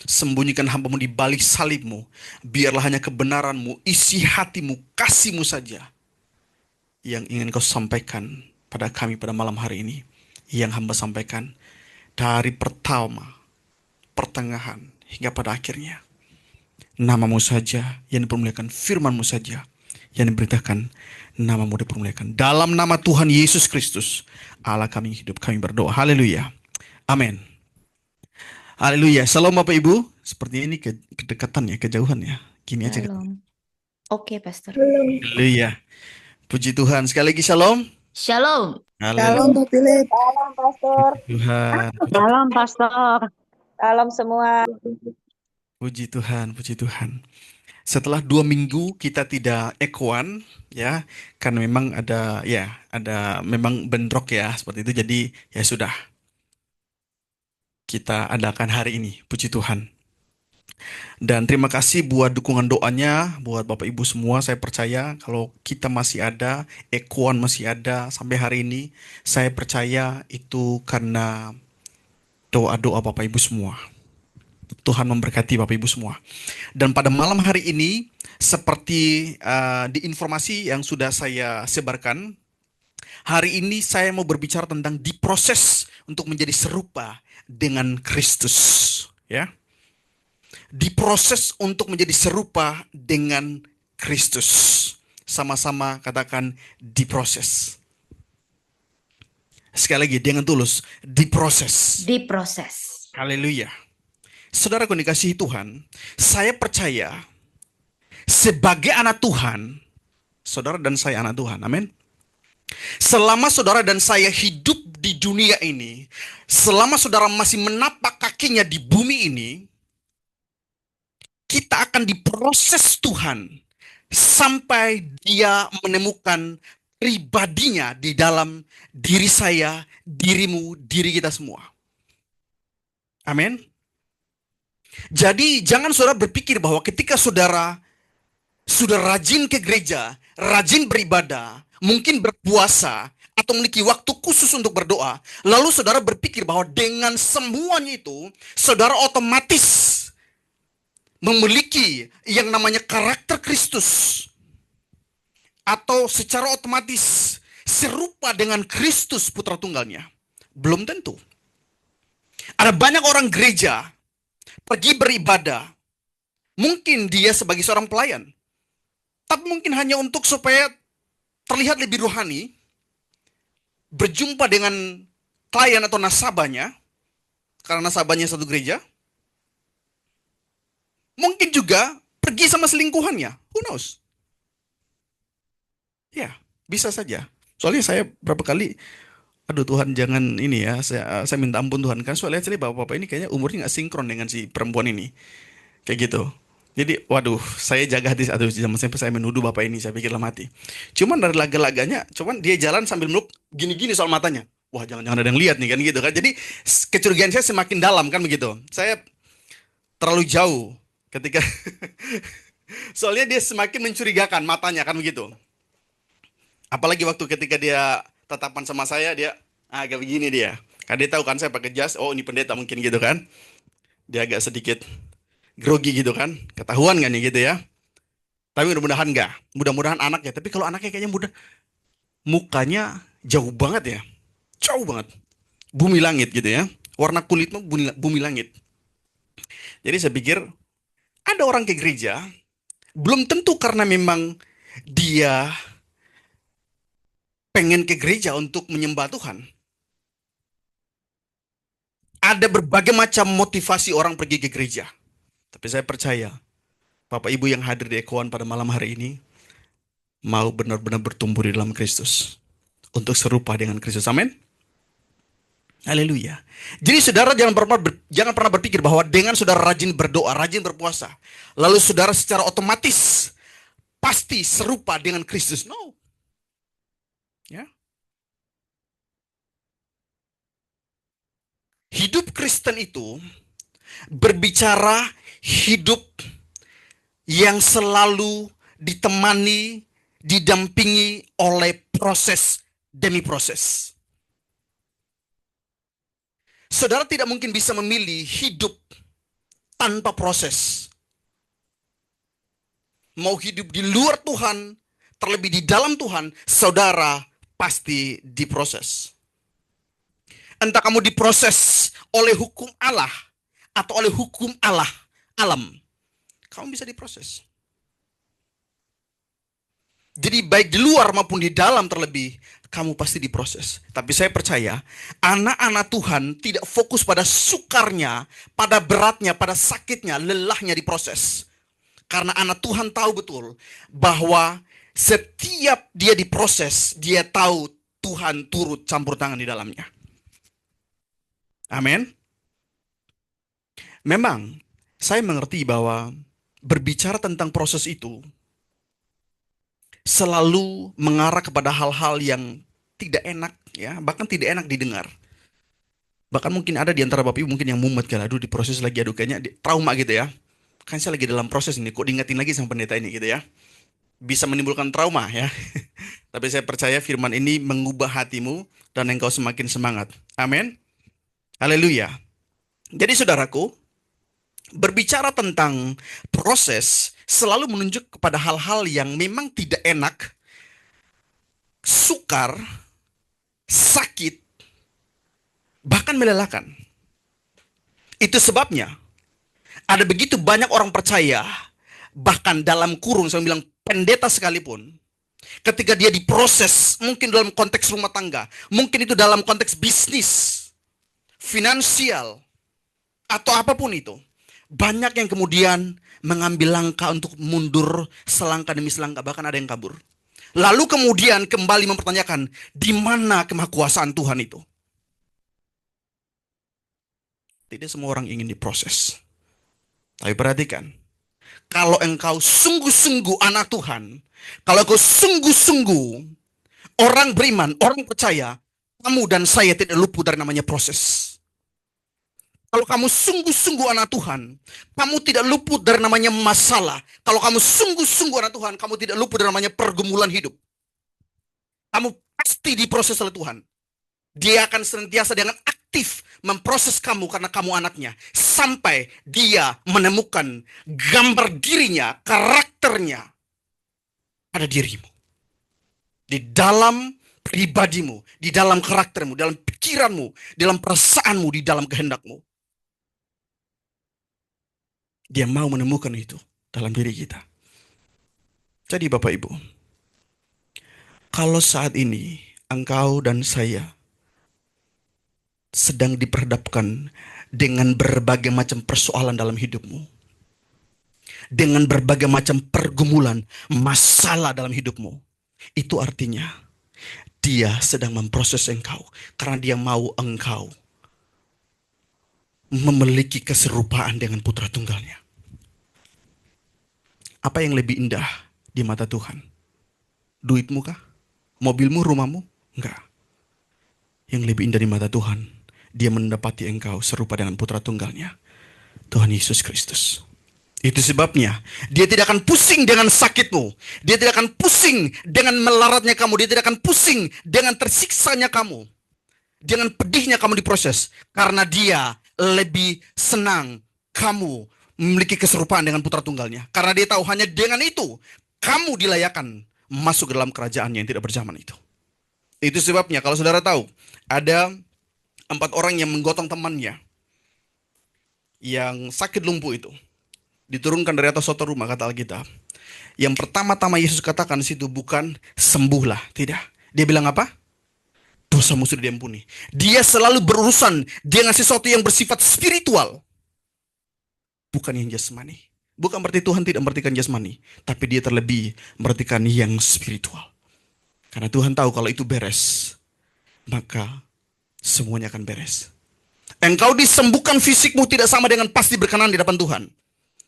Sembunyikan hamba-Mu di balik salib-Mu. Biarlah hanya kebenaran-Mu, isi hati-Mu, kasih-Mu saja yang ingin Kau sampaikan pada kami pada malam hari ini. Yang hamba sampaikan dari pertama, pertengahan, hingga pada akhirnya. Nama-Mu saja yang dipermuliakan, firman-Mu saja yang diberitakan, nama-Mu dipermuliakan. Dalam nama Tuhan Yesus Kristus, Allah kami hidup, kami berdoa. Haleluya. Amin. Haleluya. Salam Bapak Ibu. Seperti ini kedekatan ya, kejauhan ya. Gini aja. Shalom. Oke, Pastor. Haleluya. Puji Tuhan. Sekali lagi shalom. Shalom. Haleluya. Pak Philip. Salam Pastor. Tuhan. Salam Pastor. Salam semua. Puji Tuhan, puji Tuhan. Setelah 2 minggu kita tidak ekuan ya, karena memang ada memang bentrok ya seperti itu. Jadi ya sudah, kita adakan hari ini, puji Tuhan. Dan terima kasih buat dukungan doanya buat Bapak Ibu semua. Saya percaya kalau kita masih ada, ekuan masih ada sampai hari ini, saya percaya itu karena doa-doa Bapak Ibu semua. Tuhan memberkati Bapak Ibu semua. Dan pada malam hari ini, seperti di informasi yang sudah saya sebarkan, hari ini saya mau berbicara tentang diproses untuk menjadi serupa dengan Kristus. Ya, diproses untuk menjadi serupa dengan Kristus. Sama-sama katakan diproses. Sekali lagi dengan tulus, diproses. Diproses. Haleluya. Saudara yang dikasihi Tuhan, saya percaya sebagai anak Tuhan, saudara dan saya anak Tuhan, amin. Selama saudara dan saya hidup di dunia ini, selama saudara masih menapak kakinya di bumi ini, kita akan diproses Tuhan sampai Dia menemukan pribadinya di dalam diri saya, dirimu, diri kita semua. Amin. Jadi jangan saudara berpikir bahwa ketika saudara sudah rajin ke gereja, rajin beribadah, mungkin berpuasa, atau memiliki waktu khusus untuk berdoa, lalu saudara berpikir bahwa dengan semuanya itu, saudara otomatis memiliki yang namanya karakter Kristus, atau secara otomatis serupa dengan Kristus putra tunggalnya. Belum tentu. Ada banyak orang gereja pergi beribadah, mungkin dia sebagai seorang pelayan, tapi mungkin hanya untuk supaya terlihat lebih rohani, berjumpa dengan klien atau nasabahnya, karena nasabahnya satu gereja. Mungkin juga pergi sama selingkuhannya. Who knows? Ya, bisa saja. Soalnya saya berapa kali, aduh Tuhan jangan ini ya, saya minta ampun Tuhan. Kan soalnya bapak-bapak ini kayaknya umurnya nggak sinkron dengan si perempuan ini. Kayak gitu. Jadi, waduh, saya jaga hati, aduh, zaman sampai saya menuduh bapak ini, saya pikir dalam hati. Cuman dari laga-laganya, cuman dia jalan sambil meluk, gini-gini soal matanya. Wah, jangan-jangan ada yang lihat nih, kan gitu kan. Jadi, kecurigaan saya semakin dalam, kan begitu. Saya terlalu jauh ketika, soalnya dia semakin mencurigakan matanya, kan begitu. Apalagi waktu ketika dia tatapan sama saya, dia agak begini dia. Karena dia tahu kan saya pakai jas, oh ini pendeta mungkin gitu kan. Dia agak sedikit grogi gitu kan, ketahuan kan ya gitu ya. Tapi mudah-mudahan enggak, mudah-mudahan anaknya. Tapi kalau anaknya kayaknya mukanya jauh banget ya, jauh banget, bumi langit gitu ya. Warna kulitnya bumi langit. Jadi saya pikir ada orang ke gereja, belum tentu karena memang dia pengen ke gereja untuk menyembah Tuhan. Ada berbagai macam motivasi orang pergi ke gereja. Tapi saya percaya, Bapak Ibu yang hadir di Ekoan pada malam hari ini, mau benar-benar bertumbuh di dalam Kristus. Untuk serupa dengan Kristus. Amin. Haleluya. Jadi saudara jangan pernah berpikir bahwa dengan saudara rajin berdoa, rajin berpuasa, lalu saudara secara otomatis pasti serupa dengan Kristus. No. Ya. Hidup Kristen itu berbicara hidup yang selalu ditemani, didampingi oleh proses demi proses. Saudara tidak mungkin bisa memilih hidup tanpa proses. Mau hidup di luar Tuhan, terlebih di dalam Tuhan, saudara pasti diproses. Entah kamu diproses oleh hukum Allah atau oleh hukum alam, kamu bisa diproses. Jadi baik di luar maupun di dalam terlebih, kamu pasti diproses. Tapi saya percaya, anak-anak Tuhan tidak fokus pada sukarnya, pada beratnya, pada sakitnya, lelahnya diproses. Karena anak Tuhan tahu betul bahwa setiap dia diproses, dia tahu Tuhan turut campur tangan di dalamnya. Amin. Memang saya mengerti bahwa berbicara tentang proses itu selalu mengarah kepada hal-hal yang tidak enak ya, bahkan tidak enak didengar. Bahkan mungkin ada di antara Bapak Ibu mungkin yang mumet kan, aduh diproses lagi, aduh kayaknya trauma gitu ya. Kan saya lagi dalam proses ini, kok diingetin lagi sama pendeta ini gitu ya. Bisa menimbulkan trauma ya. Tapi saya percaya firman ini mengubah hatimu dan engkau semakin semangat. Amin. Haleluya. Jadi saudaraku, berbicara tentang proses selalu menunjuk kepada hal-hal yang memang tidak enak, sukar, sakit, bahkan melelahkan. Itu sebabnya ada begitu banyak orang percaya, bahkan dalam kurung saya bilang pendeta sekalipun, ketika dia diproses, mungkin dalam konteks rumah tangga, mungkin itu dalam konteks bisnis, finansial, atau apapun itu, banyak yang kemudian mengambil langkah untuk mundur selangkah demi selangkah, bahkan ada yang kabur. Lalu kemudian kembali mempertanyakan, di mana kemahakuasaan Tuhan itu? Tidak semua orang ingin diproses. Tapi perhatikan, kalau engkau sungguh-sungguh anak Tuhan, kalau engkau sungguh-sungguh orang beriman, orang percaya, kamu dan saya tidak luput dari namanya proses. Kalau kamu sungguh-sungguh anak Tuhan, kamu tidak luput dari namanya masalah. Kalau kamu sungguh-sungguh anak Tuhan, kamu tidak luput dari namanya pergumulan hidup. Kamu pasti diproses oleh Tuhan. Dia akan senantiasa dengan aktif memproses kamu karena kamu anaknya. Sampai dia menemukan gambar dirinya, karakternya pada dirimu. Di dalam pribadimu, di dalam karaktermu, dalam pikiranmu, dalam perasaanmu, di dalam kehendakmu. Dia mau menemukan itu dalam diri kita. Jadi Bapak Ibu, kalau saat ini engkau dan saya sedang diperhadapkan dengan berbagai macam persoalan dalam hidupmu, dengan berbagai macam pergumulan, masalah dalam hidupmu, itu artinya dia sedang memproses engkau karena dia mau engkau memiliki keserupaan dengan putra tunggalnya. Apa yang lebih indah di mata Tuhan? Duitmu kah? Mobilmu, rumahmu? Enggak. Yang lebih indah di mata Tuhan, dia mendapati engkau serupa dengan putra tunggalnya, Tuhan Yesus Kristus. Itu sebabnya dia tidak akan pusing dengan sakitmu. Dia tidak akan pusing dengan melaratnya kamu. Dia tidak akan pusing dengan tersiksanya kamu, dengan pedihnya kamu diproses. Karena dia lebih senang kamu memiliki keserupaan dengan putra tunggalnya. Karena dia tahu hanya dengan itu kamu dilayakan masuk ke dalam kerajaannya yang tidak berzaman itu. Itu sebabnya kalau saudara tahu, ada 4 orang yang menggotong temannya yang sakit lumpuh itu. Diturunkan dari atas suatu rumah, kata Alkitab. Yang pertama-tama Yesus katakan di situ bukan sembuhlah, tidak. Dia bilang apa? Dosamu sudah diampuni. Dia selalu berurusan dengan sesuatu yang bersifat spiritual, bukan yang jasmani. Bukan berarti Tuhan tidak memperhatikan jasmani, tapi dia terlebih memperhatikan yang spiritual. Karena Tuhan tahu kalau itu beres, maka semuanya akan beres. Engkau disembuhkan fisikmu tidak sama dengan pasti berkenan di hadapan Tuhan.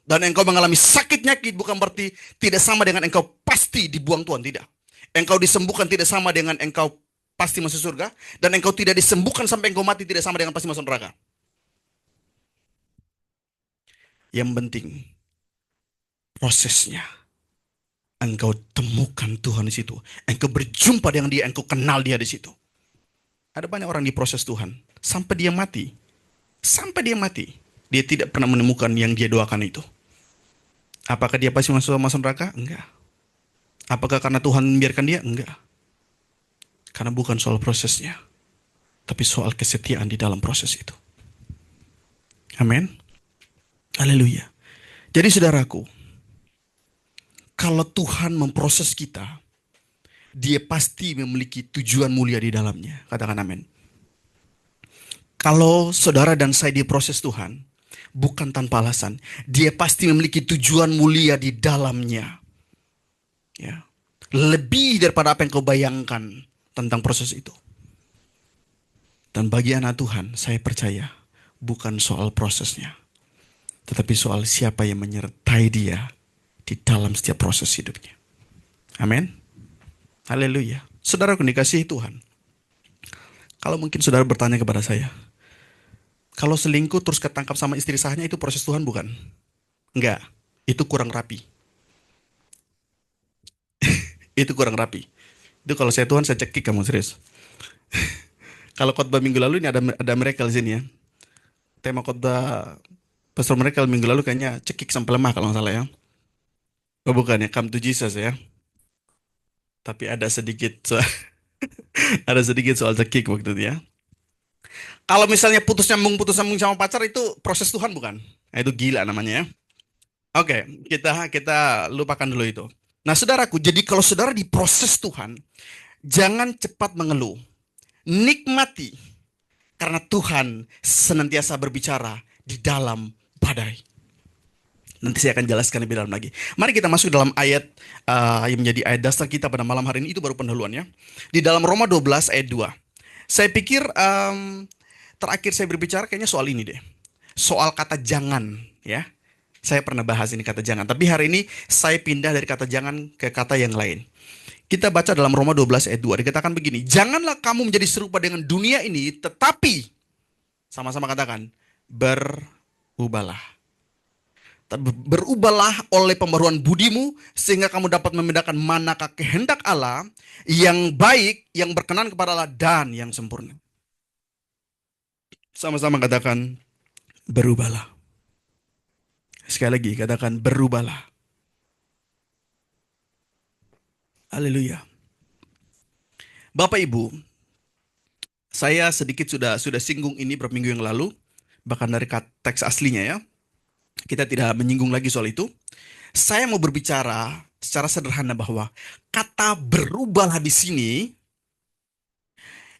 Dan engkau mengalami sakit nyakit bukan berarti tidak sama dengan engkau pasti dibuang Tuhan, tidak. Engkau disembuhkan tidak sama dengan engkau pasti masuk surga. Dan engkau tidak disembuhkan sampai engkau mati tidak sama dengan pasti masuk neraka. Yang penting prosesnya. Engkau temukan Tuhan di situ. Engkau berjumpa dengan dia, engkau kenal dia di situ. Ada banyak orang diproses Tuhan sampai dia mati. Sampai dia mati, dia tidak pernah menemukan yang dia doakan itu. Apakah dia pasti masuk neraka? Enggak. Apakah karena Tuhan membiarkan dia? Enggak. Karena bukan soal prosesnya, tapi soal kesetiaan di dalam proses itu. Amin. Haleluya. Jadi saudaraku, kalau Tuhan memproses kita, dia pasti memiliki tujuan mulia di dalamnya. Katakan amin. Kalau saudara dan saya diproses Tuhan, bukan tanpa alasan. Dia pasti memiliki tujuan mulia di dalamnya. Ya. Lebih daripada apa yang kau bayangkan tentang proses itu. Dan bagi anak Tuhan, saya percaya bukan soal prosesnya, tetapi soal siapa yang menyertai dia di dalam setiap proses hidupnya. Amin. Haleluya. Saudara dikasihi Tuhan. Kalau mungkin saudara bertanya kepada saya, kalau selingkuh terus ketangkap sama istri sahnya itu proses Tuhan bukan? Enggak, itu kurang rapi. Itu kurang rapi. Itu kalau saya Tuhan saya cekik kamu serius. Kalau khotbah minggu lalu ini ada miracle di sini ya. Tema khotbah Pastor miracle minggu lalu kayaknya cekik sampai lemah kalau nggak salah ya. Oh bukan ya, come to Jesus ya. Tapi ada sedikit ada sedikit soal cekik waktu itu ya. Kalau misalnya putus nyambung sama pacar itu proses Tuhan bukan? Nah, itu gila namanya ya. Oke, kita lupakan dulu itu. Nah, saudaraku, jadi kalau saudara diproses Tuhan, jangan cepat mengeluh. Nikmati karena Tuhan senantiasa berbicara di dalam badai. Nanti saya akan jelaskan lebih dalam lagi. Mari kita masuk dalam ayat yang menjadi ayat dasar kita pada malam hari ini. Itu baru pendahuluannya. Di dalam Roma 12 ayat 2. Saya pikir terakhir saya berbicara kayaknya soal ini deh. Soal kata jangan ya. Saya pernah bahas ini kata jangan. Tapi hari ini saya pindah dari kata jangan ke kata yang lain. Kita baca dalam Roma 12 ayat 2. Dikatakan begini. Janganlah kamu menjadi serupa dengan dunia ini. Tetapi sama-sama katakan berubahlah. Berubahlah oleh pembaruan budimu sehingga kamu dapat membedakan manakah kehendak Allah yang baik, yang berkenan kepada Allah dan yang sempurna. Sama-sama katakan berubahlah. Sekali lagi katakan berubahlah. Haleluya. Bapak Ibu, saya sedikit sudah singgung ini beberapa minggu yang lalu, bahkan dari teks aslinya ya. Kita tidak menyinggung lagi soal itu. Saya mau berbicara secara sederhana bahwa kata berubahlah di sini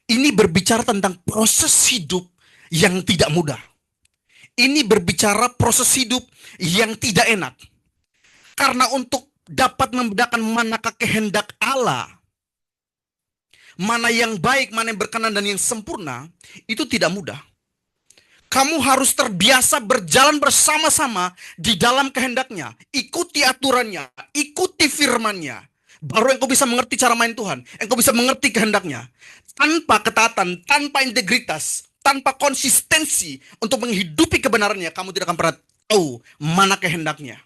ini berbicara tentang proses hidup yang tidak mudah. Ini berbicara proses hidup yang tidak enak. Karena untuk dapat membedakan manakah kehendak Allah, mana yang baik, mana yang berkenan dan yang sempurna, itu tidak mudah. Kamu harus terbiasa berjalan bersama-sama di dalam kehendaknya. Ikuti aturannya, ikuti firmannya. Baru engkau bisa mengerti cara main Tuhan. Engkau bisa mengerti kehendaknya. Tanpa ketaatan, tanpa integritas, tanpa konsistensi untuk menghidupi kebenarannya, kamu tidak akan pernah tahu mana kehendaknya.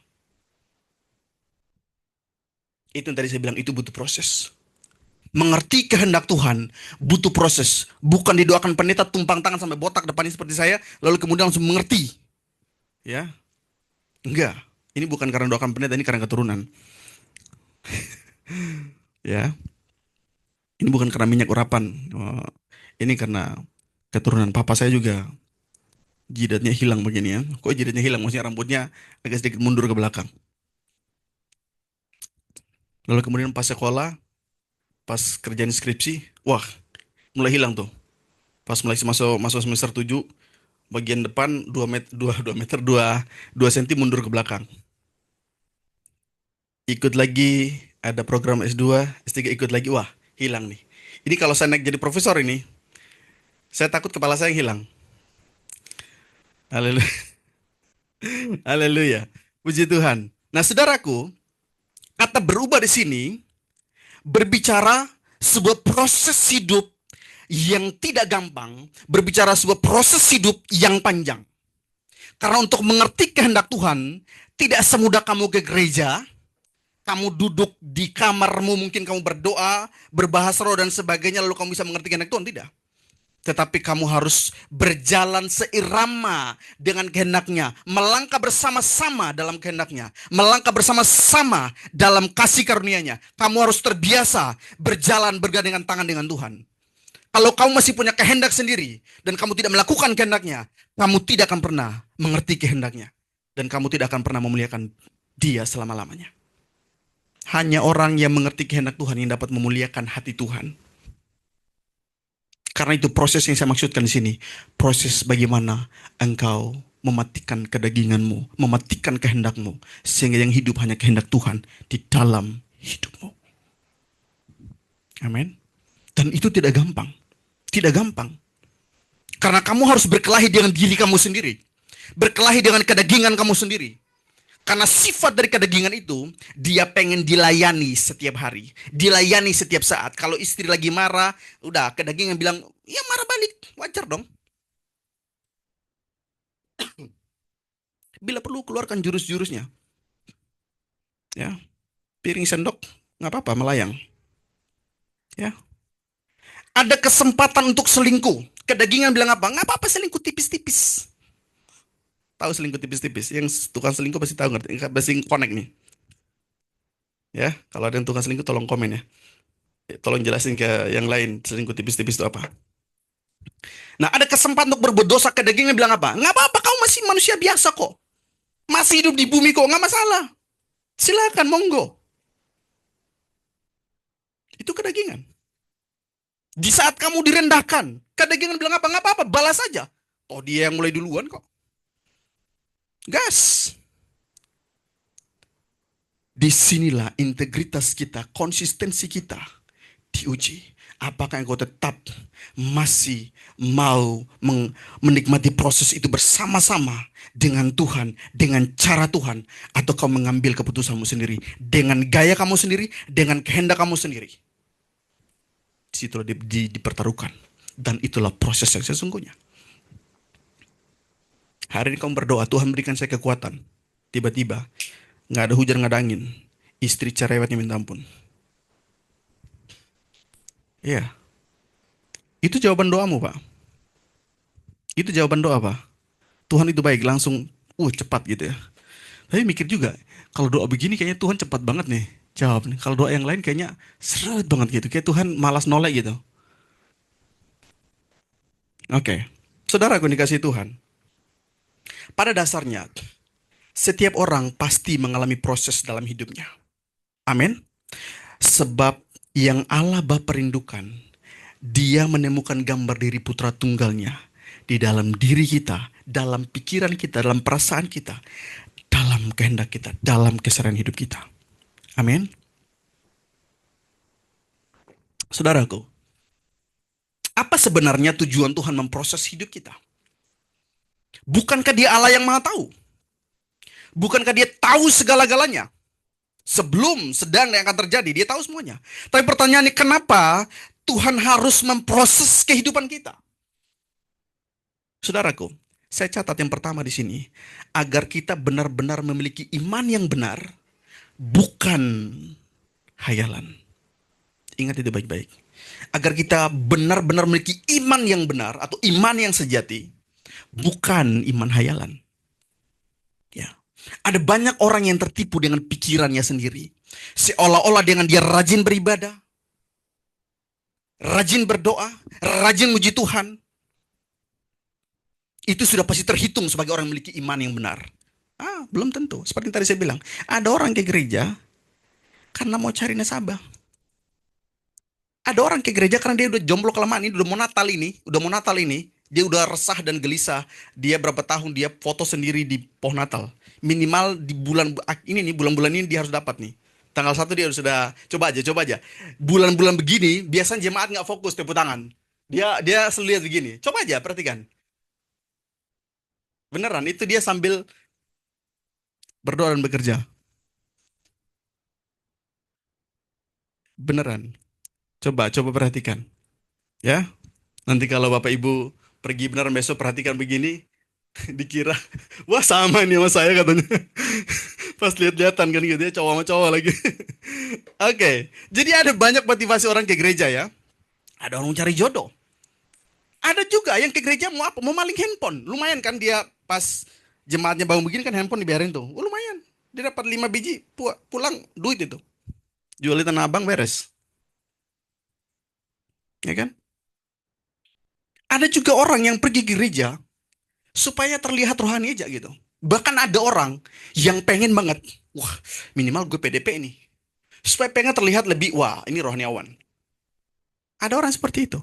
Itu yang tadi saya bilang, itu butuh proses. Mengerti kehendak Tuhan butuh proses. Bukan didoakan pendeta tumpang tangan sampai botak depannya seperti saya, lalu kemudian langsung mengerti. Ya, enggak. Ini bukan karena doakan pendeta, ini karena keturunan. Ya, ini bukan karena minyak urapan. Ini karena keturunan. Papa saya juga jidatnya hilang begini ya. Kok jidatnya hilang? Maksudnya rambutnya agak sedikit mundur ke belakang. Lalu kemudian pas sekolah, pas kerjaan skripsi, wah, mulai hilang tuh. Pas mulai masuk semester 7, bagian depan 2 cm mundur ke belakang. Ikut lagi, ada program S2, S3 ikut lagi, wah, hilang nih. Ini kalau saya naik jadi profesor ini, saya takut kepala saya yang hilang. Haleluya. Haleluya. Puji Tuhan. Nah, saudaraku, kata berubah di sini berbicara sebuah proses hidup yang tidak gampang, berbicara sebuah proses hidup yang panjang. Karena untuk mengerti kehendak Tuhan, tidak semudah kamu ke gereja, kamu duduk di kamarmu, mungkin kamu berdoa, berbahasa roh dan sebagainya, lalu kamu bisa mengerti kehendak Tuhan, tidak. Tetapi kamu harus berjalan seirama dengan kehendaknya, melangkah bersama-sama dalam kehendaknya, melangkah bersama-sama dalam kasih karunia-Nya. Kamu harus terbiasa berjalan bergandengan tangan dengan Tuhan. Kalau kamu masih punya kehendak sendiri dan kamu tidak melakukan kehendaknya, kamu tidak akan pernah mengerti kehendaknya dan kamu tidak akan pernah memuliakan Dia selama-lamanya. Hanya orang yang mengerti kehendak Tuhan yang dapat memuliakan hati Tuhan. Karena itu proses yang saya maksudkan di sini. Proses bagaimana engkau mematikan kedaginganmu, mematikan kehendakmu, sehingga yang hidup hanya kehendak Tuhan di dalam hidupmu. Amin. Dan itu tidak gampang. Tidak gampang. Karena kamu harus berkelahi dengan diri kamu sendiri. Berkelahi dengan kedagingan kamu sendiri. Karena sifat dari kedagingan itu, dia pengen dilayani setiap hari. Dilayani setiap saat. Kalau istri lagi marah, udah kedagingan bilang, ya marah balik. Wajar dong. Bila perlu keluarkan jurus-jurusnya. Ya, piring sendok, nggak apa-apa, melayang. Ya. Ada kesempatan untuk selingkuh. Kedagingan bilang apa? Nggak apa-apa selingkuh tipis-tipis. Tahu selingkuh tipis-tipis? Yang tukang selingkuh pasti tahu, ngerti? Pasti connect nih. Ya, kalau ada yang tukang selingkuh tolong komen ya. Tolong jelasin ke yang lain selingkuh tipis-tipis itu apa. Nah, ada kesempatan untuk berbuat dosa, kedagingan bilang apa? Nggak apa-apa, kamu masih manusia biasa kok. Masih hidup di bumi kok, nggak masalah. Silakan, monggo. Itu kedagingan. Di saat kamu direndahkan, kedagingan bilang apa? Nggak apa-apa, balas saja. Oh, dia yang mulai duluan kok. Gas. Disinilah integritas kita, konsistensi kita diuji. Apakah engkau tetap masih mau menikmati proses itu bersama-sama dengan Tuhan, dengan cara Tuhan, atau kau mengambil keputusanmu sendiri, dengan gaya kamu sendiri, dengan kehendak kamu sendiri. Disitulah dipertaruhkan. Dan itulah proses yang sesungguhnya. Hari ini kamu berdoa, Tuhan berikan saya kekuatan. Tiba-tiba, nggak ada hujan, nggak ada angin. Istri cerewetnya minta ampun. Iya, itu jawaban doamu, Pak. Itu jawaban doa, Pak. Tuhan itu baik, langsung, cepat gitu ya. Tapi mikir juga, kalau doa begini kayaknya Tuhan cepat banget nih jawab nih. Kalau doa yang lain kayaknya seret banget gitu. Kayak Tuhan malas nolak gitu. Oke, saudara aku dikasih Tuhan. Pada dasarnya, setiap orang pasti mengalami proses dalam hidupnya. Amin. Sebab yang Allah Bapa rindukan, Dia menemukan gambar diri putra tunggalnya di dalam diri kita, dalam pikiran kita, dalam perasaan kita, dalam kehendak kita, dalam keseharian hidup kita. Amin. Saudaraku, apa sebenarnya tujuan Tuhan memproses hidup kita? Bukankah Dia Allah yang Maha Tahu? Bukankah Dia tahu segala-galanya? Sebelum, sedang, dan yang akan terjadi, Dia tahu semuanya. Tapi pertanyaannya, kenapa Tuhan harus memproses kehidupan kita? Saudaraku, saya catat yang pertama di sini, agar kita benar-benar memiliki iman yang benar, bukan hayalan. Ingat itu baik-baik. Agar kita benar-benar memiliki iman yang benar atau iman yang sejati, bukan iman hayalan. Ya. Ada banyak orang yang tertipu dengan pikirannya sendiri. Seolah-olah dengan dia rajin beribadah, rajin berdoa, rajin muji Tuhan, itu sudah pasti terhitung sebagai orang yang memiliki iman yang benar. Belum tentu. Seperti yang tadi saya bilang, ada orang ke gereja karena mau cari nasabah. Ada orang ke gereja karena dia udah jomblo kelamaan ini, udah mau Natal ini, dia udah resah dan gelisah. Dia berapa tahun dia foto sendiri di pohon Natal. Minimal di bulan ini nih, bulan-bulan ini dia harus dapat nih. Tanggal 1 dia sudah coba aja. Bulan-bulan begini biasanya jemaat nggak fokus tepuk tangan. Dia selalu lihat begini. Coba aja perhatikan. Beneran itu dia sambil berdoa dan bekerja. Beneran. Coba perhatikan. Ya. Nanti kalau Bapak Ibu pergi beneran besok perhatikan begini, dikira wah sama nih sama saya katanya. Pas lihat-lihatan kan gitu ya, cowok sama cowok lagi. Oke. Jadi ada banyak motivasi orang ke gereja ya. Ada orang cari jodoh. Ada juga yang ke gereja mau apa? Mau maling handphone. Lumayan kan dia pas jemaatnya bangun begini kan handphone dibiarin tuh. Lumayan. Dia dapat 5 biji pulang duit itu. Jual di Tanah Abang beres. Ya kan? Ada juga orang yang pergi ke gereja supaya terlihat rohani aja gitu. Bahkan ada orang yang pengen banget, wah minimal gue PDP nih. Supaya pengen terlihat lebih, wah ini rohaniawan. Ada orang seperti itu.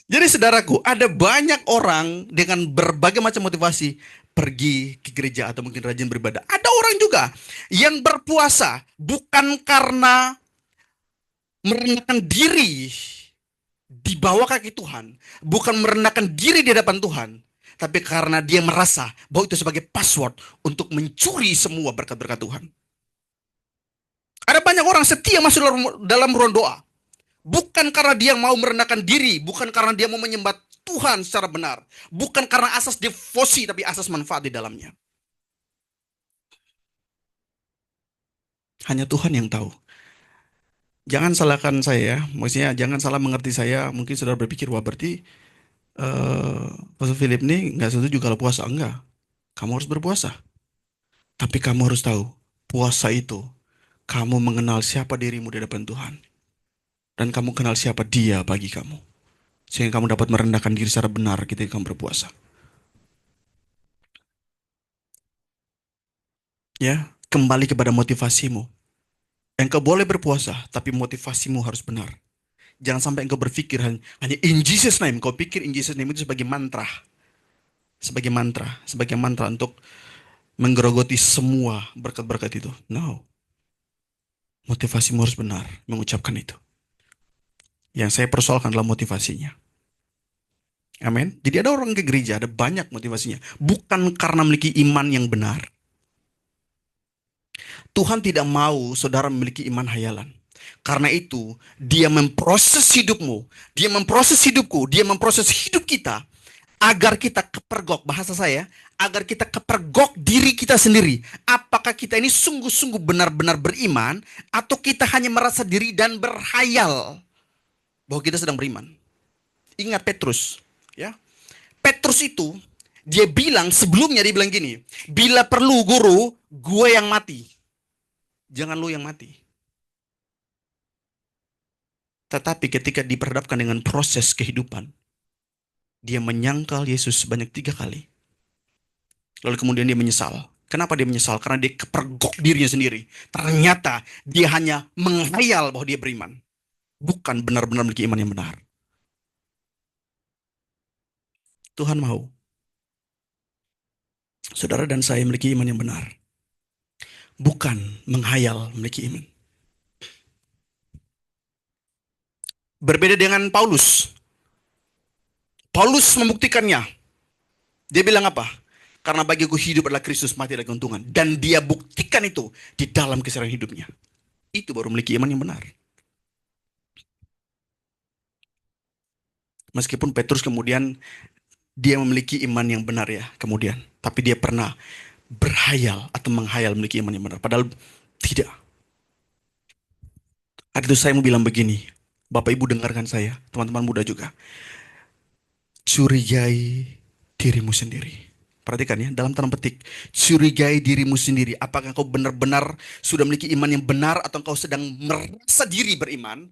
Jadi saudaraku, ada banyak orang dengan berbagai macam motivasi pergi ke gereja atau mungkin rajin beribadah. Ada orang juga yang berpuasa bukan karena merendahkan diri di bawah kaki Tuhan, bukan merendahkan diri di hadapan Tuhan, tapi karena dia merasa bahwa itu sebagai password untuk mencuri semua berkat-berkat Tuhan. Ada banyak orang setia masuk dalam ruang doa. Bukan karena dia mau merendahkan diri, bukan karena dia mau menyembah Tuhan secara benar, bukan karena asas devosi, tapi asas manfaat di dalamnya. Hanya Tuhan yang tahu. Jangan salahkan saya, maksudnya jangan salah mengerti saya. Mungkin saudara berpikir, wah berarti Pastor Philip ini nggak setuju kalau puasa. Enggak, kamu harus berpuasa. Tapi kamu harus tahu, puasa itu kamu mengenal siapa dirimu di hadapan Tuhan. Dan kamu kenal siapa Dia bagi kamu. Sehingga kamu dapat merendahkan diri secara benar ketika kamu berpuasa. Ya, kembali kepada motivasimu. Engkau boleh berpuasa, tapi motivasimu harus benar. Jangan sampai engkau berpikir hanya in Jesus name. Kau pikir in Jesus name itu sebagai mantra. Sebagai mantra untuk menggerogoti semua berkat-berkat itu. No. Motivasimu harus benar mengucapkan itu. Yang saya persoalkan adalah motivasinya. Amin. Jadi ada orang ke gereja, ada banyak motivasinya. Bukan karena memiliki iman yang benar. Tuhan tidak mau saudara memiliki iman hayalan. Karena itu, Dia memproses hidupmu. Dia memproses hidupku. Dia memproses hidup kita. agar kita kepergok, bahasa saya, agar kita kepergok diri kita sendiri. Apakah kita ini sungguh-sungguh benar-benar beriman, atau kita hanya merasa diri dan berhayal bahwa kita sedang beriman. Ingat Petrus, ya. Petrus itu, dia bilang sebelumnya, dia bilang gini, bila perlu guru, gue yang mati. Jangan lu yang mati. Tetapi ketika diperhadapkan dengan proses kehidupan, dia menyangkal Yesus sebanyak 3 kali. Lalu kemudian dia menyesal. Kenapa dia menyesal? Karena dia kepergok dirinya sendiri. Ternyata dia hanya menghayal bahwa dia beriman. Bukan benar-benar memiliki iman yang benar. Tuhan mau saudara dan saya memiliki iman yang benar. Bukan menghayal memiliki iman. Berbeda dengan Paulus. Paulus membuktikannya. Dia bilang apa? Karena bagiku hidup adalah Kristus, mati adalah keuntungan. Dan dia buktikan itu di dalam keseharian hidupnya. Itu baru memiliki iman yang benar. Meskipun Petrus kemudian dia memiliki iman yang benar ya kemudian. Tapi dia pernah berhayal atau menghayal memiliki iman yang benar. Padahal tidak. Hari itu saya mau bilang begini. Bapak Ibu dengarkan saya. Teman-teman muda juga. Curigai dirimu sendiri. Perhatikan ya, dalam tanda petik. Curigai dirimu sendiri. Apakah engkau benar-benar sudah memiliki iman yang benar, atau engkau sedang merasa diri beriman,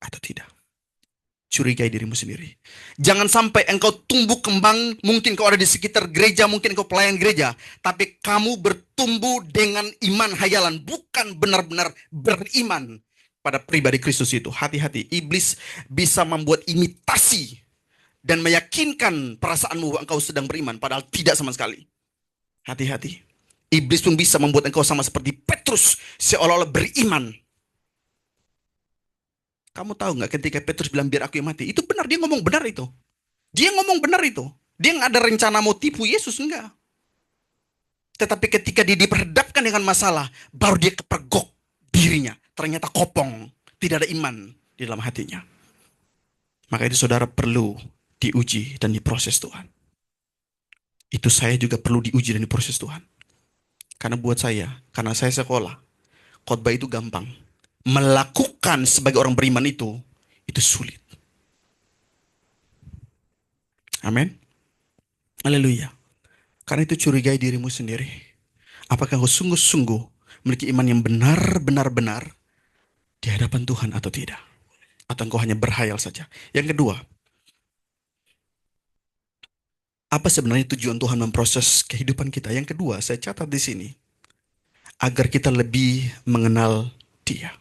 atau tidak. Curigai dirimu sendiri. Jangan sampai engkau tumbuh kembang, mungkin kau ada di sekitar gereja, mungkin engkau pelayan gereja, tapi kamu bertumbuh dengan iman hayalan, bukan benar-benar beriman pada pribadi Kristus itu. Hati-hati, iblis bisa membuat imitasi dan meyakinkan perasaanmu bahwa engkau sedang beriman, padahal tidak sama sekali. Hati-hati. Iblis pun bisa membuat engkau sama seperti Petrus, seolah-olah beriman. Kamu tahu nggak ketika Petrus bilang biar aku yang mati? Itu benar, dia ngomong benar itu. Dia ngomong benar itu. Dia nggak ada rencana mau tipu Yesus, enggak. Tetapi ketika dia diperhadapkan dengan masalah, baru dia kepergok dirinya. Ternyata kopong, tidak ada iman di dalam hatinya. Maka itu saudara perlu diuji dan diproses Tuhan. Itu saya juga perlu diuji dan diproses Tuhan. Karena buat saya, karena saya sekolah, khotbah itu gampang. Melakukan sebagai orang beriman itu sulit. Amin. Haleluya. Karena itu curigai dirimu sendiri. Apakah engkau sungguh-sungguh memiliki iman yang benar-benar di hadapan Tuhan atau tidak? Atau engkau hanya berhayal saja? Yang kedua, apa sebenarnya tujuan Tuhan memproses kehidupan kita? Yang kedua, saya catat di sini. Agar kita lebih mengenal Dia.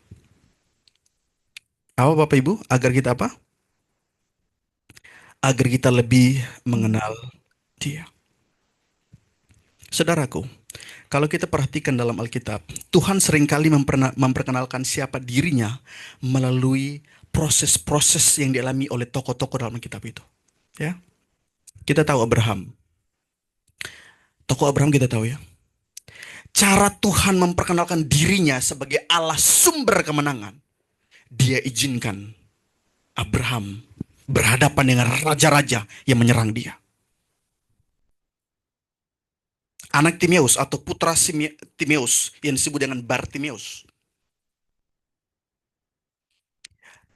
Apa Bapak Ibu? Agar kita apa? Agar kita lebih mengenal Dia. Saudaraku, kalau kita perhatikan dalam Alkitab, Tuhan seringkali memperkenalkan siapa dirinya melalui proses-proses yang dialami oleh tokoh-tokoh dalam Alkitab itu. Ya, kita tahu Abraham. Tokoh Abraham kita tahu ya. Cara Tuhan memperkenalkan dirinya sebagai Allah sumber kemenangan. Dia izinkan Abraham berhadapan dengan raja-raja yang menyerang dia. Anak Timeus atau putra Timeus yang disebut dengan Bartimeus.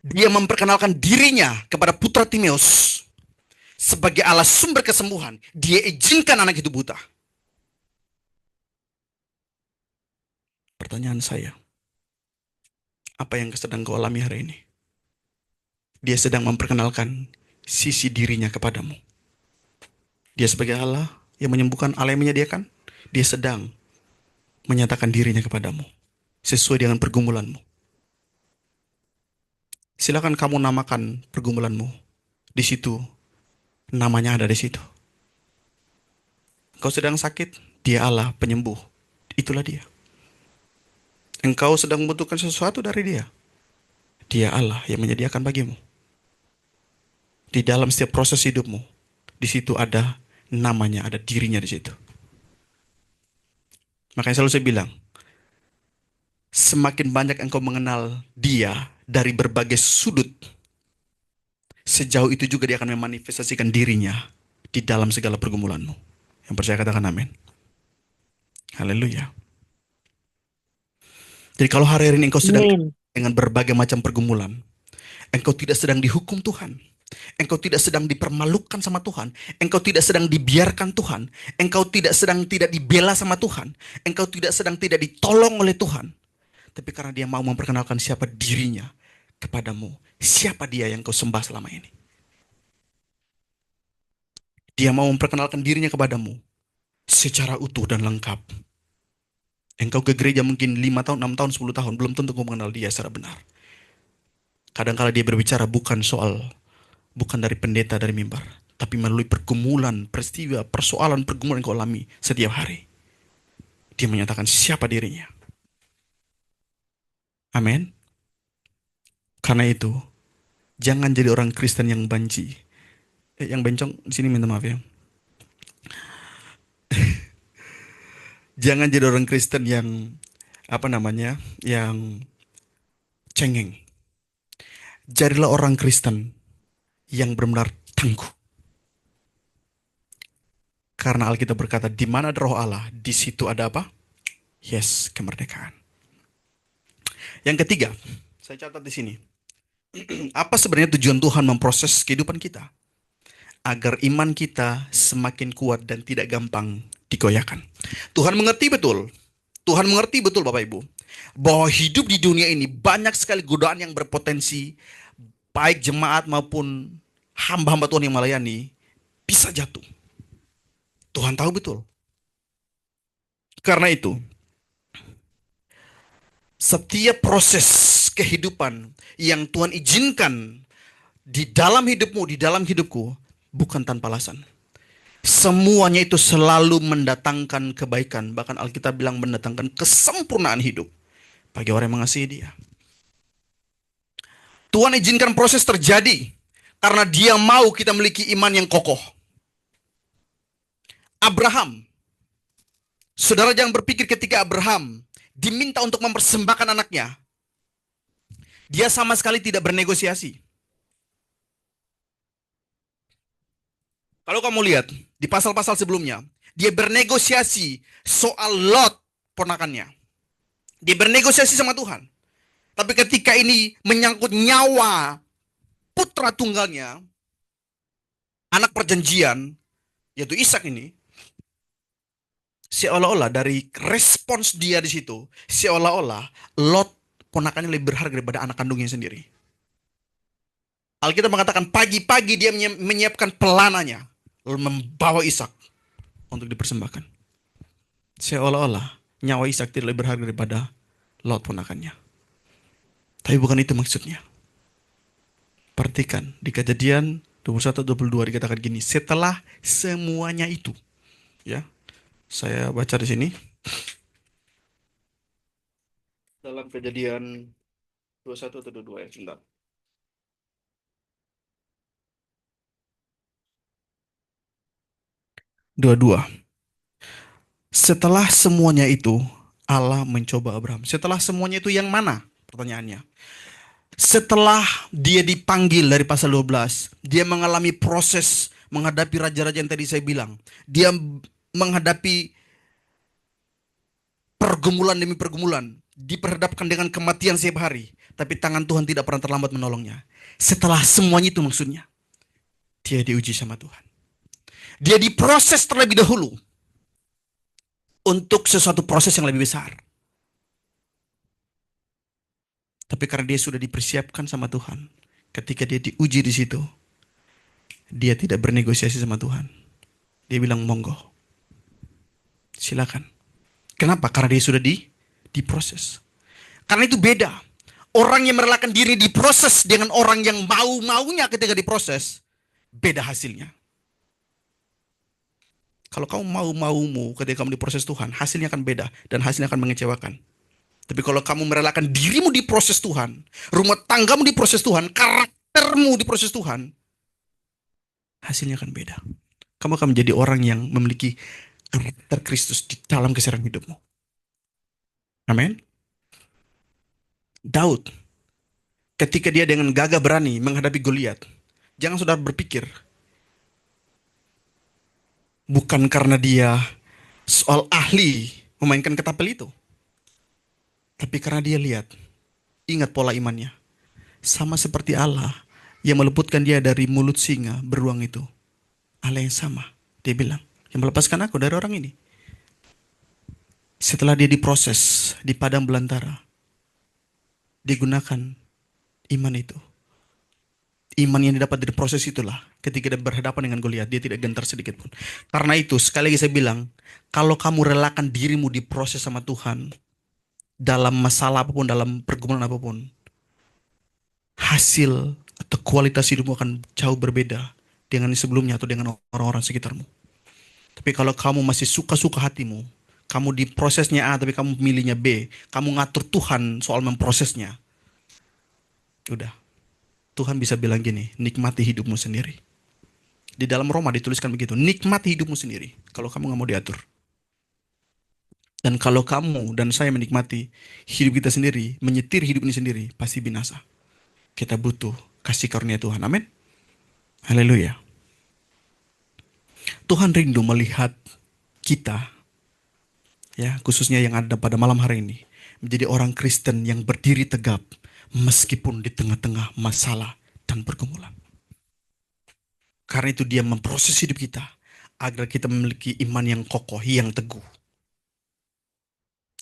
Dia memperkenalkan dirinya kepada putra Timeus sebagai Allah sumber kesembuhan. Dia izinkan anak itu buta. Pertanyaan saya, apa yang sedang kau alami hari ini? Dia sedang memperkenalkan sisi dirinya kepadamu. Dia sebagai Allah yang menyembuhkan, Allah yang menyediakan. Dia sedang menyatakan dirinya kepadamu sesuai dengan pergumulanmu. Silakan kamu namakan pergumulanmu. Di situ namanya ada di situ. Kau sedang sakit, Dia Allah penyembuh. Itulah Dia. Engkau sedang membutuhkan sesuatu dari Dia. Dia Allah yang menyediakan bagimu. Di dalam setiap proses hidupmu, di situ ada namanya, ada dirinya di situ. Makanya selalu saya bilang, semakin banyak engkau mengenal Dia dari berbagai sudut, sejauh itu juga dia akan memanifestasikan dirinya di dalam segala pergumulanmu. Yang percaya katakan amin. Haleluya. Jadi kalau hari ini engkau sedang dengan berbagai macam pergumulan, engkau tidak sedang dihukum Tuhan, engkau tidak sedang dipermalukan sama Tuhan, engkau tidak sedang dibiarkan Tuhan, engkau tidak sedang tidak dibela sama Tuhan, engkau tidak sedang tidak ditolong oleh Tuhan. Tapi karena dia mau memperkenalkan siapa dirinya kepadamu, siapa dia yang kau sembah selama ini. Dia mau memperkenalkan dirinya kepadamu secara utuh dan lengkap. Engkau ke gereja mungkin 5 tahun, 6 tahun, 10 tahun, belum tentu kau mengenal dia secara benar. Kadang-kala dia berbicara bukan dari pendeta, dari mimbar, tapi melalui pergumulan, peristiwa, persoalan, pergumulan yang kau alami setiap hari. Dia menyatakan siapa dirinya. Amin. Karena itu, jangan jadi orang Kristen yang banci. Yang bencong di sini minta maaf ya. Jangan jadi orang Kristen yang yang cengeng. Jadilah orang Kristen yang benar-benar tangguh. Karena Alkitab berkata, di mana ada Roh Allah, di situ ada apa? Yes, kemerdekaan. Yang ketiga, saya catat di sini. Apa sebenarnya tujuan Tuhan memproses kehidupan kita? Agar iman kita semakin kuat dan tidak gampang digoyahkan. Tuhan mengerti betul Bapak Ibu, bahwa hidup di dunia ini banyak sekali godaan yang berpotensi, baik jemaat maupun hamba-hamba Tuhan yang melayani, bisa jatuh. Tuhan tahu betul. Karena itu, setiap proses kehidupan yang Tuhan izinkan di dalam hidupmu, di dalam hidupku, bukan tanpa alasan. Semuanya itu selalu mendatangkan kebaikan. Bahkan Alkitab bilang mendatangkan kesempurnaan hidup bagi orang yang mengasihi dia. Tuhan izinkan proses terjadi karena dia mau kita memiliki iman yang kokoh. Abraham, saudara jangan berpikir ketika Abraham diminta untuk mempersembahkan anaknya, dia sama sekali tidak bernegosiasi. Kalau kamu lihat di pasal-pasal sebelumnya, dia bernegosiasi soal Lot ponakannya. Dia bernegosiasi sama Tuhan. Tapi ketika ini menyangkut nyawa putra tunggalnya, anak perjanjian, yaitu Ishak ini, seolah-olah dari respons dia di situ, seolah-olah Lot ponakannya lebih berharga daripada anak kandungnya sendiri. Alkitab mengatakan pagi-pagi dia menyiapkan pelananya, lalu membawa Ishak untuk dipersembahkan. Seolah-olah nyawa Ishak tidak lebih berharga daripada Lot ponakannya. Tapi bukan itu maksudnya. Perhatikan di Kejadian 21-22 dikatakan gini, setelah semuanya itu, ya, saya baca di sini dalam Kejadian 21 atau 22 ya, sebentar. Dua-dua. Setelah semuanya itu, Allah mencoba Abraham. Setelah semuanya itu yang mana? Pertanyaannya. Setelah dia dipanggil dari pasal 12, dia mengalami proses menghadapi raja-raja yang tadi saya bilang. Dia menghadapi pergumulan demi pergumulan, diperhadapkan dengan kematian setiap hari, tapi tangan Tuhan tidak pernah terlambat menolongnya. Setelah semuanya itu maksudnya, dia diuji sama Tuhan. Dia diproses terlebih dahulu untuk sesuatu proses yang lebih besar. Tapi karena dia sudah dipersiapkan sama Tuhan, ketika dia diuji di situ, dia tidak bernegosiasi sama Tuhan. Dia bilang monggo, silakan. Kenapa? Karena dia sudah diproses. Karena itu beda. Orang yang merelakan diri diproses dengan orang yang mau-maunya ketika diproses, beda hasilnya. Kalau kamu mau-maumu ketika kamu diproses Tuhan, hasilnya akan beda dan hasilnya akan mengecewakan. Tapi kalau kamu merelakan dirimu diproses Tuhan, rumah tanggamu diproses Tuhan, karaktermu diproses Tuhan, hasilnya akan beda. Kamu akan menjadi orang yang memiliki karakter Kristus di dalam keseharian hidupmu. Amin. Daud, ketika dia dengan gagah berani menghadapi Goliat, Jangan saudara berpikir, bukan karena dia soal ahli memainkan ketapel itu. Tapi karena dia lihat, ingat pola imannya. Sama seperti Allah yang meluputkan dia dari mulut singa beruang itu. Allah yang sama. Dia bilang, yang melepaskan aku dari orang ini. Setelah dia diproses di padang belantara, digunakan iman itu. Iman yang didapat dari proses itulah ketika dia berhadapan dengan Goliat, dia tidak gentar sedikit pun. Karena itu, sekali lagi saya bilang, kalau kamu relakan dirimu diproses sama Tuhan, dalam masalah apapun, dalam pergumulan apapun, hasil atau kualitas hidupmu akan jauh berbeda dengan sebelumnya atau dengan orang-orang sekitarmu. Tapi kalau kamu masih suka-suka hatimu, kamu di prosesnya A tapi kamu milihnya B, kamu ngatur Tuhan soal memprosesnya, udah. Tuhan bisa bilang gini, nikmati hidupmu sendiri. Di dalam Roma dituliskan begitu, nikmati hidupmu sendiri kalau kamu nggak mau diatur. Dan kalau kamu dan saya menikmati hidup kita sendiri, menyetir hidup ini sendiri, pasti binasa. Kita butuh kasih karunia Tuhan. Amin. Haleluya. Tuhan rindu melihat kita, ya, khususnya yang ada pada malam hari ini, menjadi orang Kristen yang berdiri tegap meskipun di tengah-tengah masalah dan pergumulan. Karena itu dia memproses hidup kita agar kita memiliki iman yang kokoh, yang teguh.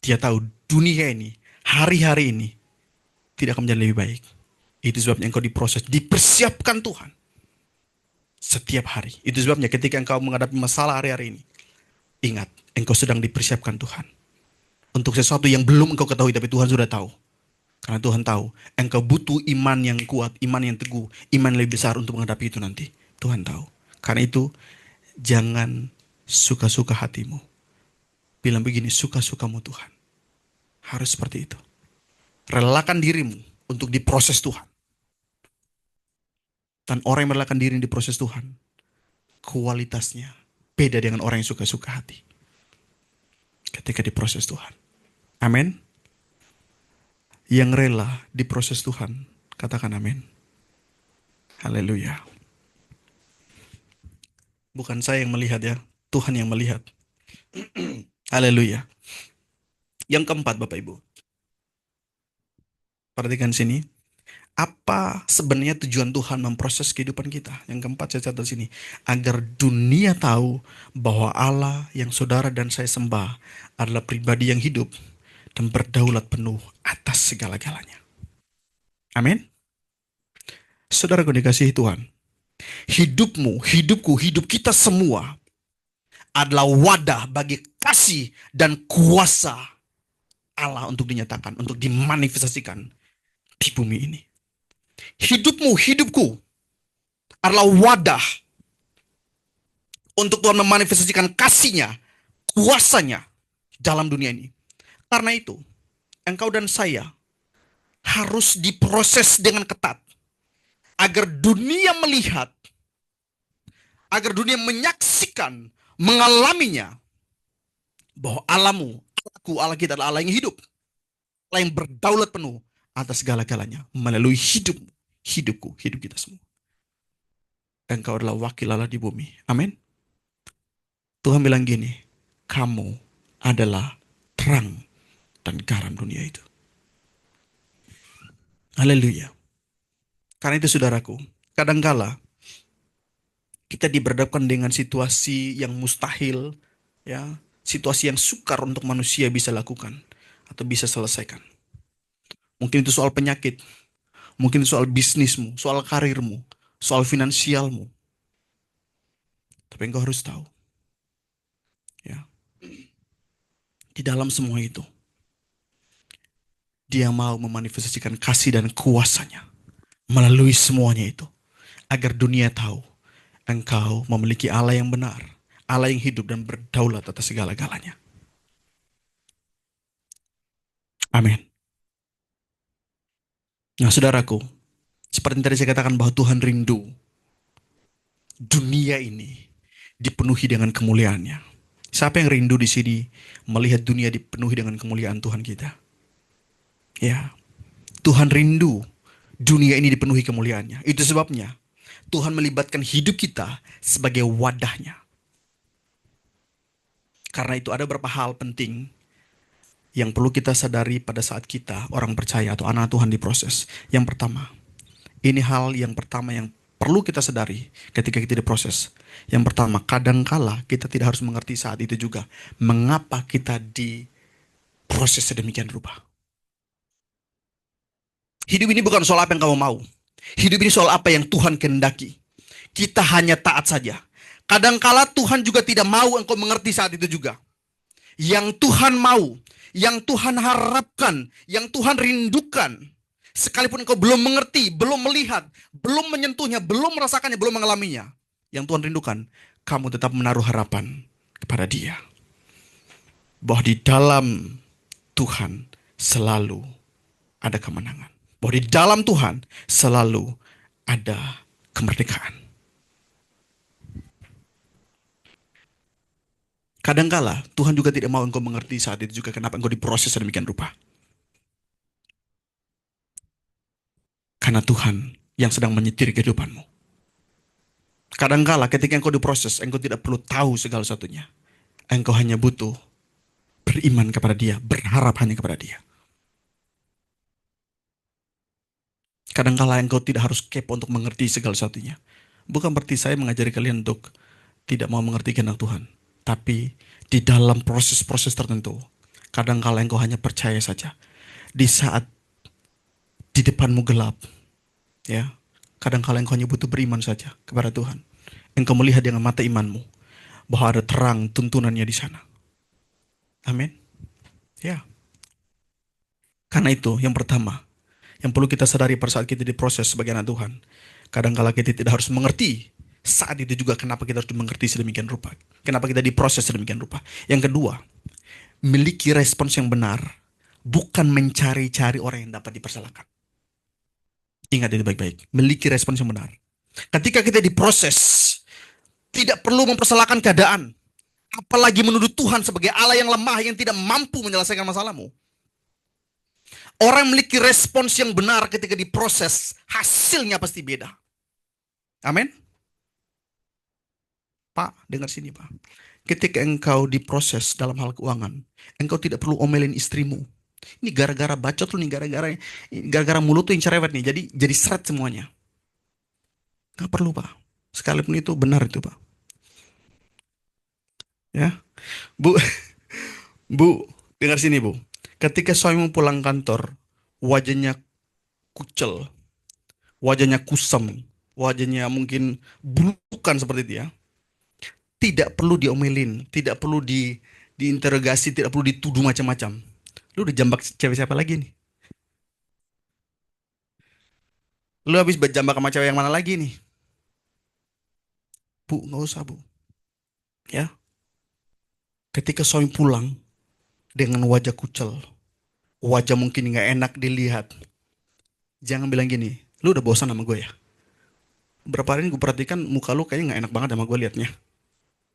Dia tahu dunia ini, hari-hari ini tidak akan menjadi lebih baik. Itu sebabnya engkau diproses, dipersiapkan Tuhan setiap hari. Itu sebabnya ketika engkau menghadapi masalah hari-hari ini, ingat, engkau sedang dipersiapkan Tuhan untuk sesuatu yang belum engkau ketahui, tapi Tuhan sudah tahu. Karena Tuhan tahu engkau butuh iman yang kuat, iman yang teguh, iman yang lebih besar untuk menghadapi itu nanti. Tuhan tahu. Karena itu jangan suka-suka hatimu. Bilang begini, suka-sukamu Tuhan. Harus seperti itu. Relakan dirimu untuk diproses Tuhan. Dan orang yang merelakan diri diproses Tuhan, kualitasnya beda dengan orang yang suka-suka hati ketika diproses Tuhan. Amin. Yang rela diproses Tuhan, katakan amin. Haleluya. Bukan saya yang melihat ya, Tuhan yang melihat. Haleluya. Yang keempat, Bapak Ibu. Perhatikan sini. Apa sebenarnya tujuan Tuhan memproses kehidupan kita? Yang keempat saya catat sini. Agar dunia tahu bahwa Allah yang saudara dan saya sembah adalah pribadi yang hidup dan berdaulat penuh atas segala-galanya. Amin. Saudaraku dikasihi Tuhan. Hidupmu, hidupku, hidup kita semua adalah wadah bagi kasih dan kuasa Allah untuk dinyatakan, untuk dimanifestasikan di bumi ini. Hidupmu, hidupku adalah wadah untuk Tuhan memanifestasikan kasih-Nya, kuasa-Nya dalam dunia ini. Karena itu, engkau dan saya harus diproses dengan ketat agar dunia melihat, agar dunia menyaksikan, mengalaminya, bahwa Allahmu, Allahku, Allah kita adalah Allah yang hidup, Allah yang berdaulat penuh atas segala-galanya melalui hidupmu, hidupku, hidup kita semua. Engkau adalah wakil Allah di bumi. Amin. Tuhan bilang gini, kamu adalah terang dan garam dunia itu. Haleluya. Karena itu saudaraku, kadangkala kita diberhadapkan dengan situasi yang mustahil, ya, situasi yang sukar untuk manusia bisa lakukan atau bisa selesaikan. Mungkin itu soal penyakit, mungkin itu soal bisnismu, soal karirmu, soal finansialmu. Tapi engkau harus tahu, ya, di dalam semua itu, Dia mau memanifestasikan kasih dan kuasa-Nya melalui semuanya itu, agar dunia tahu engkau memiliki Allah yang benar, Allah yang hidup dan berdaulat atas segala-galanya. Amin. Nah, saudaraku, seperti yang tadi saya katakan bahwa Tuhan rindu dunia ini dipenuhi dengan kemuliaan-Nya. Siapa yang rindu di sini melihat dunia dipenuhi dengan kemuliaan Tuhan kita? Ya, Tuhan rindu dunia ini dipenuhi kemuliaan-Nya. Itu sebabnya Tuhan melibatkan hidup kita sebagai wadahnya. Karena itu ada beberapa hal penting yang perlu kita sadari pada saat kita orang percaya atau anak Tuhan diproses. Yang pertama, ini hal yang pertama yang perlu kita sadari ketika kita diproses. Yang pertama, kadangkala kita tidak harus mengerti saat itu juga mengapa kita diproses sedemikian rupa. Hidup ini bukan soal apa yang kamu mau. Hidup ini soal apa yang Tuhan kehendaki. Kita hanya taat saja. Kadangkala Tuhan juga tidak mau engkau mengerti saat itu juga. Yang Tuhan mau, yang Tuhan harapkan, yang Tuhan rindukan, sekalipun engkau belum mengerti, belum melihat, belum menyentuhnya, belum merasakannya, belum mengalaminya, yang Tuhan rindukan, kamu tetap menaruh harapan kepada Dia. Bahwa di dalam Tuhan selalu ada kemenangan. Bahwa di dalam Tuhan selalu ada kemerdekaan. Kadangkala Tuhan juga tidak mau engkau mengerti saat itu juga kenapa engkau diproses sedemikian rupa. Karena Tuhan yang sedang menyetir kehidupanmu. Kadangkala ketika engkau diproses, engkau tidak perlu tahu segala satunya. Engkau hanya butuh beriman kepada Dia, berharap hanya kepada Dia. Kadangkala engkau tidak harus kepo untuk mengerti segala satunya. Bukan berarti saya mengajari kalian untuk tidak mau mengerti kehendak Tuhan. Tapi di dalam proses-proses tertentu, kadangkala engkau hanya percaya saja. Di saat di depanmu gelap, ya, kadangkala engkau hanya butuh beriman saja kepada Tuhan. Engkau melihat dengan mata imanmu bahwa ada terang tuntunannya di sana. Amin. Ya. Karena itu yang pertama yang perlu kita sadari pada saat kita diproses sebagai anak Tuhan. Kadangkala kita tidak harus mengerti. Saat itu juga kenapa kita harus mengerti sedemikian rupa. Kenapa kita diproses sedemikian rupa. Yang kedua, miliki respons yang benar. Bukan mencari-cari orang yang dapat dipersalahkan. Ingat itu baik-baik. Miliki respons yang benar. Ketika kita diproses, tidak perlu mempersalahkan keadaan. Apalagi menuduh Tuhan sebagai Allah yang lemah yang tidak mampu menyelesaikan masalahmu. Orang memiliki respons yang benar ketika diproses, hasilnya pasti beda. Amin. Pak, dengar sini Pak. Ketika engkau diproses dalam hal keuangan, engkau tidak perlu omelin istrimu. Ini gara-gara bacot lu nih, gara-gara mulut tuh yang cerewet nih. Jadi seret semuanya. Gak perlu Pak. Sekalipun itu benar itu Pak. Ya, Bu, Bu, dengar sini Bu. Ketika suamimu pulang kantor, wajahnya kucel, wajahnya kusam, wajahnya mungkin bulukan seperti itu ya. Tidak perlu diomelin, tidak perlu diinterogasi, tidak perlu dituduh macam-macam. Lu udah jambak cewek siapa lagi nih? Lu habis berjambak sama cewek yang mana lagi nih? Bu, nggak usah Bu. Ya. Ketika suami pulang dengan wajah kucel, wajah mungkin nggak enak dilihat, jangan bilang gini, lu udah bosan sama gue ya? Berapa hari ini gue perhatikan muka lu kayaknya nggak enak banget sama gue liatnya.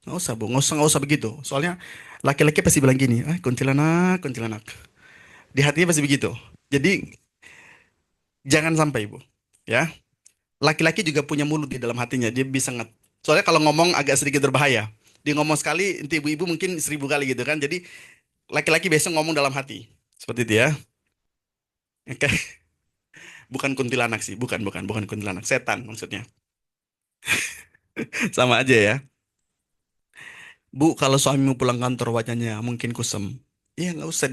Nggak usah Bu, nggak usah begitu. Soalnya laki-laki pasti bilang gini, kuntilanak. Di hatinya pasti begitu. Jadi jangan sampai Bu, ya. Laki-laki juga punya mulut di dalam hatinya, dia bisa soalnya kalau ngomong agak sedikit berbahaya. Dia ngomong sekali, nanti ibu-ibu mungkin 1000 kali gitu kan. Jadi laki-laki biasa ngomong dalam hati, seperti itu ya. Oke. Bukan kuntilanak sih, bukan kuntilanak, setan maksudnya. Sama aja ya. Bu, kalau suamimu pulang kantor wajahnya mungkin kusem, ya nggak usah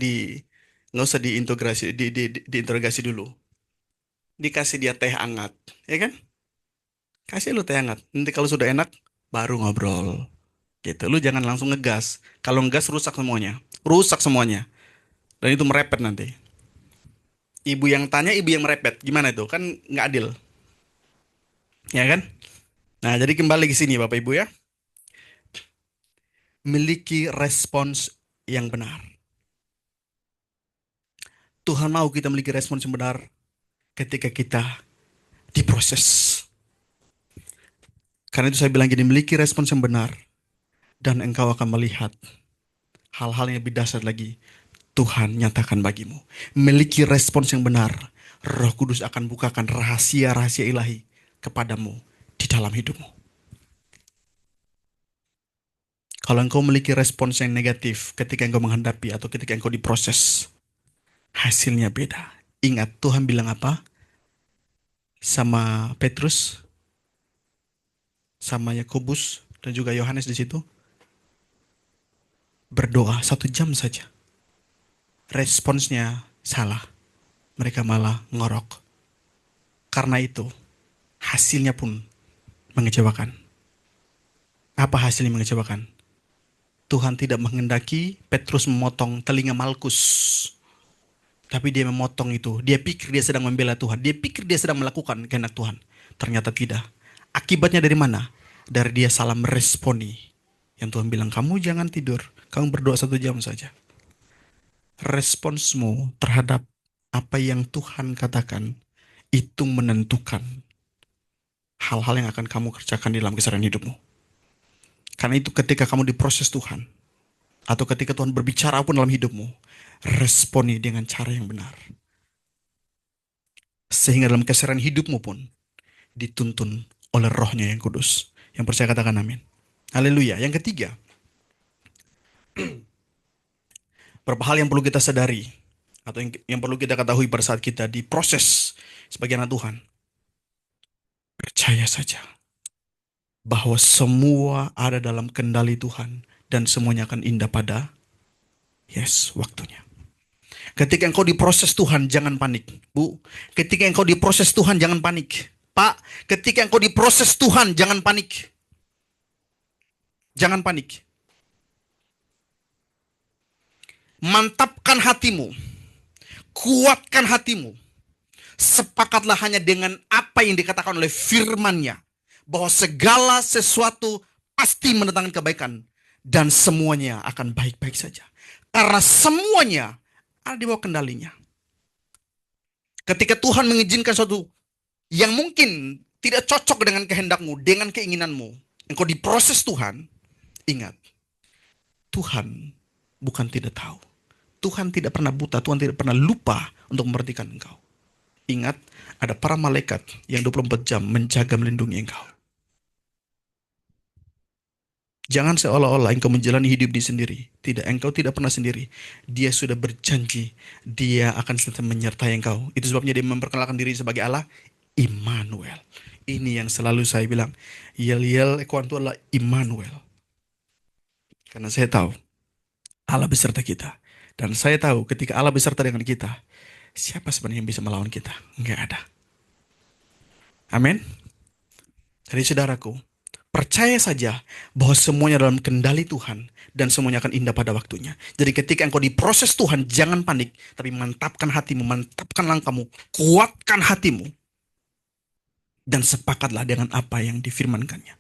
diinterogasi dulu. Dikasih dia teh hangat, ya kan? Kasih lu teh hangat. Nanti kalau sudah enak, baru ngobrol. Gitu. Lu jangan langsung ngegas. Kalau ngegas rusak semuanya. Dan itu merepet nanti. Ibu yang tanya, ibu yang merepet. Gimana itu? Kan nggak adil. Ya kan? Nah, jadi kembali ke sini Bapak Ibu ya. Miliki respons yang benar. Tuhan mau kita memiliki respons yang benar ketika kita diproses. Karena itu saya bilang gini, miliki respons yang benar dan engkau akan melihat hal-hal yang lebih dahsyat lagi Tuhan nyatakan bagimu. Miliki respons yang benar, Roh Kudus akan bukakan rahasia-rahasia ilahi kepadamu di dalam hidupmu. Kalau engkau memiliki respons yang negatif ketika engkau menghadapi atau ketika engkau diproses, hasilnya beda. Ingat Tuhan bilang apa sama Petrus, sama Yakobus dan juga Yohanes di situ? Berdoa 1 jam saja. Responsnya salah. Mereka malah ngorok. Karena itu, hasilnya pun mengecewakan. Apa hasilnya mengecewakan? Tuhan tidak menghendaki Petrus memotong telinga Malkus. Tapi dia memotong itu. Dia pikir dia sedang membela Tuhan. Dia pikir dia sedang melakukan kehendak Tuhan. Ternyata tidak. Akibatnya dari mana? Dari dia salah meresponi. Yang Tuhan bilang, kamu jangan tidur. Kamu berdoa 1 jam saja. Responsmu terhadap apa yang Tuhan katakan, itu menentukan hal-hal yang akan kamu kerjakan di dalam keseharian hidupmu. Karena itu ketika kamu diproses Tuhan, atau ketika Tuhan berbicara pun dalam hidupmu, responi dengan cara yang benar. Sehingga dalam keseharian hidupmu pun dituntun oleh Roh-Nya yang kudus. Yang percaya katakan amin. Haleluya. Yang ketiga, beberapa hal yang perlu kita sadari, atau yang perlu kita ketahui pada saat kita diproses sebagai anak Tuhan. Percaya saja bahwa semua ada dalam kendali Tuhan dan semuanya akan indah pada waktunya. Ketika engkau diproses Tuhan, jangan panik. Bu, ketika engkau diproses Tuhan, jangan panik. Pak, ketika engkau diproses Tuhan, jangan panik. Jangan panik. Mantapkan hatimu. Kuatkan hatimu. Sepakatlah hanya dengan apa yang dikatakan oleh firman-Nya. Bahwa segala sesuatu pasti mendatangkan kebaikan. Dan semuanya akan baik-baik saja. Karena semuanya ada di bawah kendalinya. Ketika Tuhan mengizinkan sesuatu yang mungkin tidak cocok dengan kehendakmu, dengan keinginanmu, engkau diproses Tuhan, ingat, Tuhan bukan tidak tahu. Tuhan tidak pernah buta, Tuhan tidak pernah lupa untuk memperhatikan engkau. Ingat, ada para malaikat yang 24 jam menjaga melindungi engkau. Jangan seolah-olah engkau menjalani hidup ini sendiri. Tidak, engkau tidak pernah sendiri. Dia sudah berjanji, dia akan selalu menyertai engkau. Itu sebabnya dia memperkenalkan diri sebagai Allah, Immanuel. Ini yang selalu saya bilang, Yel-Yel Ekuan itu adalah Immanuel. Karena saya tahu, Allah beserta kita. Dan saya tahu ketika Allah beserta dengan kita, siapa sebenarnya yang bisa melawan kita? Enggak ada. Amin. Jadi saudaraku, percaya saja bahwa semuanya dalam kendali Tuhan dan semuanya akan indah pada waktunya. Jadi ketika engkau diproses Tuhan, jangan panik, tapi mantapkan hatimu, mantapkan langkahmu, kuatkan hatimu, dan sepakatlah dengan apa yang difirmankannya.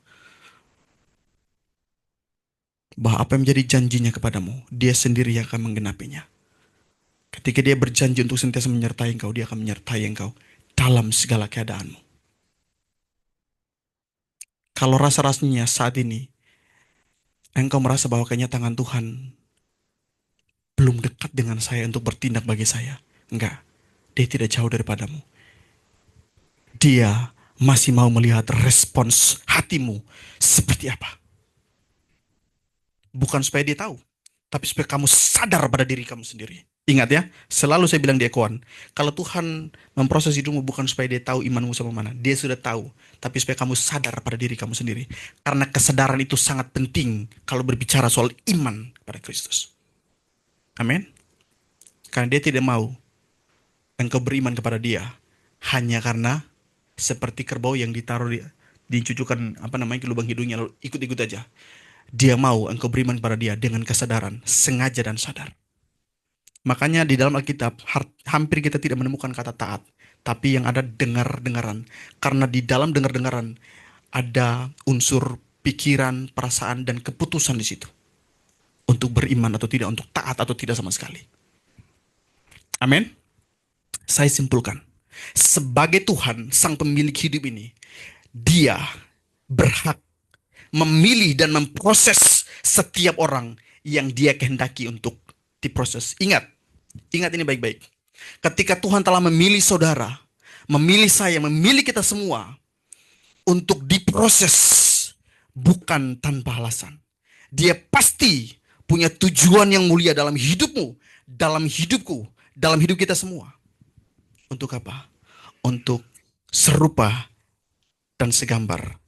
Bahwa apa yang menjadi janjinya kepadamu, dia sendiri yang akan menggenapinya. Ketika dia berjanji untuk senantiasa menyertai engkau, dia akan menyertai engkau dalam segala keadaanmu. Kalau rasa-rasanya saat ini, engkau merasa bahwa kayaknya tangan Tuhan belum dekat dengan saya untuk bertindak bagi saya. Enggak, dia tidak jauh daripadamu. Dia masih mau melihat respons hatimu seperti apa. Bukan supaya dia tahu, tapi supaya kamu sadar pada diri kamu sendiri. Ingat ya, selalu saya bilang di Ekuan, kalau Tuhan memproses hidupmu bukan supaya dia tahu imanmu sama mana. Dia sudah tahu, tapi supaya kamu sadar pada diri kamu sendiri. Karena kesadaran itu sangat penting kalau berbicara soal iman pada Kristus. Amin. Karena dia tidak mau engkau beriman kepada dia hanya karena seperti kerbau yang ditaruh dicucukkan ke lubang hidungnya lalu ikut-ikut aja. Dia mau engkau beriman pada dia dengan kesadaran, sengaja dan sadar. Makanya di dalam Alkitab hampir kita tidak menemukan kata taat, tapi yang ada dengar-dengaran. Karena di dalam dengar-dengaran ada unsur pikiran, perasaan dan keputusan di situ. Untuk beriman atau tidak, untuk taat atau tidak sama sekali. Amin. Saya simpulkan, sebagai Tuhan sang pemilik hidup ini, dia berhak memilih dan memproses setiap orang yang dia kehendaki untuk diproses. Ingat ini baik-baik. Ketika Tuhan telah memilih saudara, memilih saya, memilih kita semua untuk diproses, bukan tanpa alasan. Dia pasti punya tujuan yang mulia dalam hidupmu, dalam hidupku, dalam hidup kita semua. Untuk apa? Untuk serupa dan segambar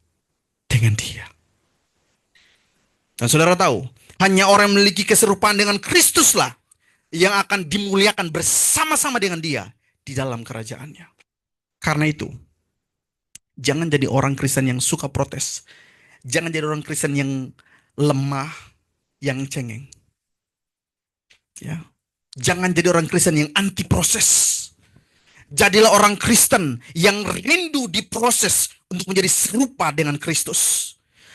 dengan Dia. Dan saudara tahu, hanya orang yang memiliki keserupaan dengan Kristuslah yang akan dimuliakan bersama-sama dengan Dia di dalam kerajaannya. Karena itu, jangan jadi orang Kristen yang suka protes. Jangan jadi orang Kristen yang lemah, yang cengeng. Ya. Jangan jadi orang Kristen yang anti proses. Jadilah orang Kristen yang rindu diproses untuk menjadi serupa dengan Kristus.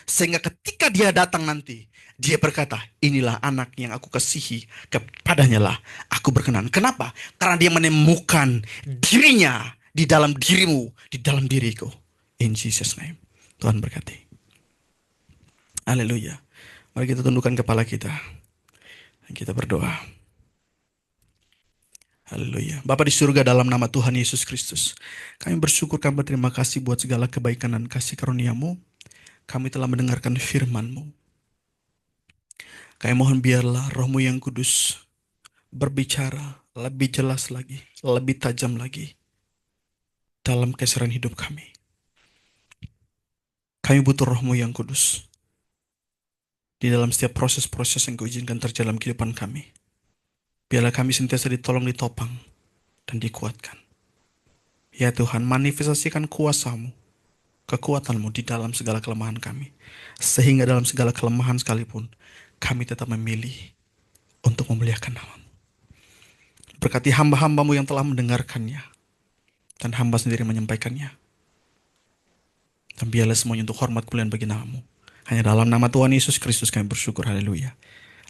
Sehingga ketika Dia datang nanti, Dia berkata, inilah anak yang aku kasihi, kepadanya lah aku berkenan. Kenapa? Karena Dia menemukan dirinya di dalam dirimu, di dalam diriku. In Jesus name. Tuhan berkati. Haleluya. Mari kita tundukkan kepala kita. Dan kita berdoa. Haleluya. Bapa di surga, dalam nama Tuhan Yesus Kristus, kami bersyukur, kami berterima kasih buat segala kebaikan dan kasih karunia-Mu. Kami telah mendengarkan firman-Mu. Kami mohon biarlah Roh-Mu yang kudus berbicara lebih jelas lagi, lebih tajam lagi dalam keseruan hidup kami. Kami butuh Roh-Mu yang kudus di dalam setiap proses-proses yang Kau izinkan terjadi dalam kehidupan kami. Biarlah kami sentiasa ditolong, ditopang, dan dikuatkan. Ya Tuhan, manifestasikan kuasa-Mu, kekuatan-Mu di dalam segala kelemahan kami. Sehingga dalam segala kelemahan sekalipun, kami tetap memilih untuk memuliakan nama-Mu. Berkati hamba-hamba-Mu yang telah mendengarkannya, dan hamba sendiri menyampaikannya. Dan biarlah semuanya untuk hormat kemuliaan bagi nama-Mu. Hanya dalam nama Tuhan Yesus Kristus kami bersyukur. Haleluya.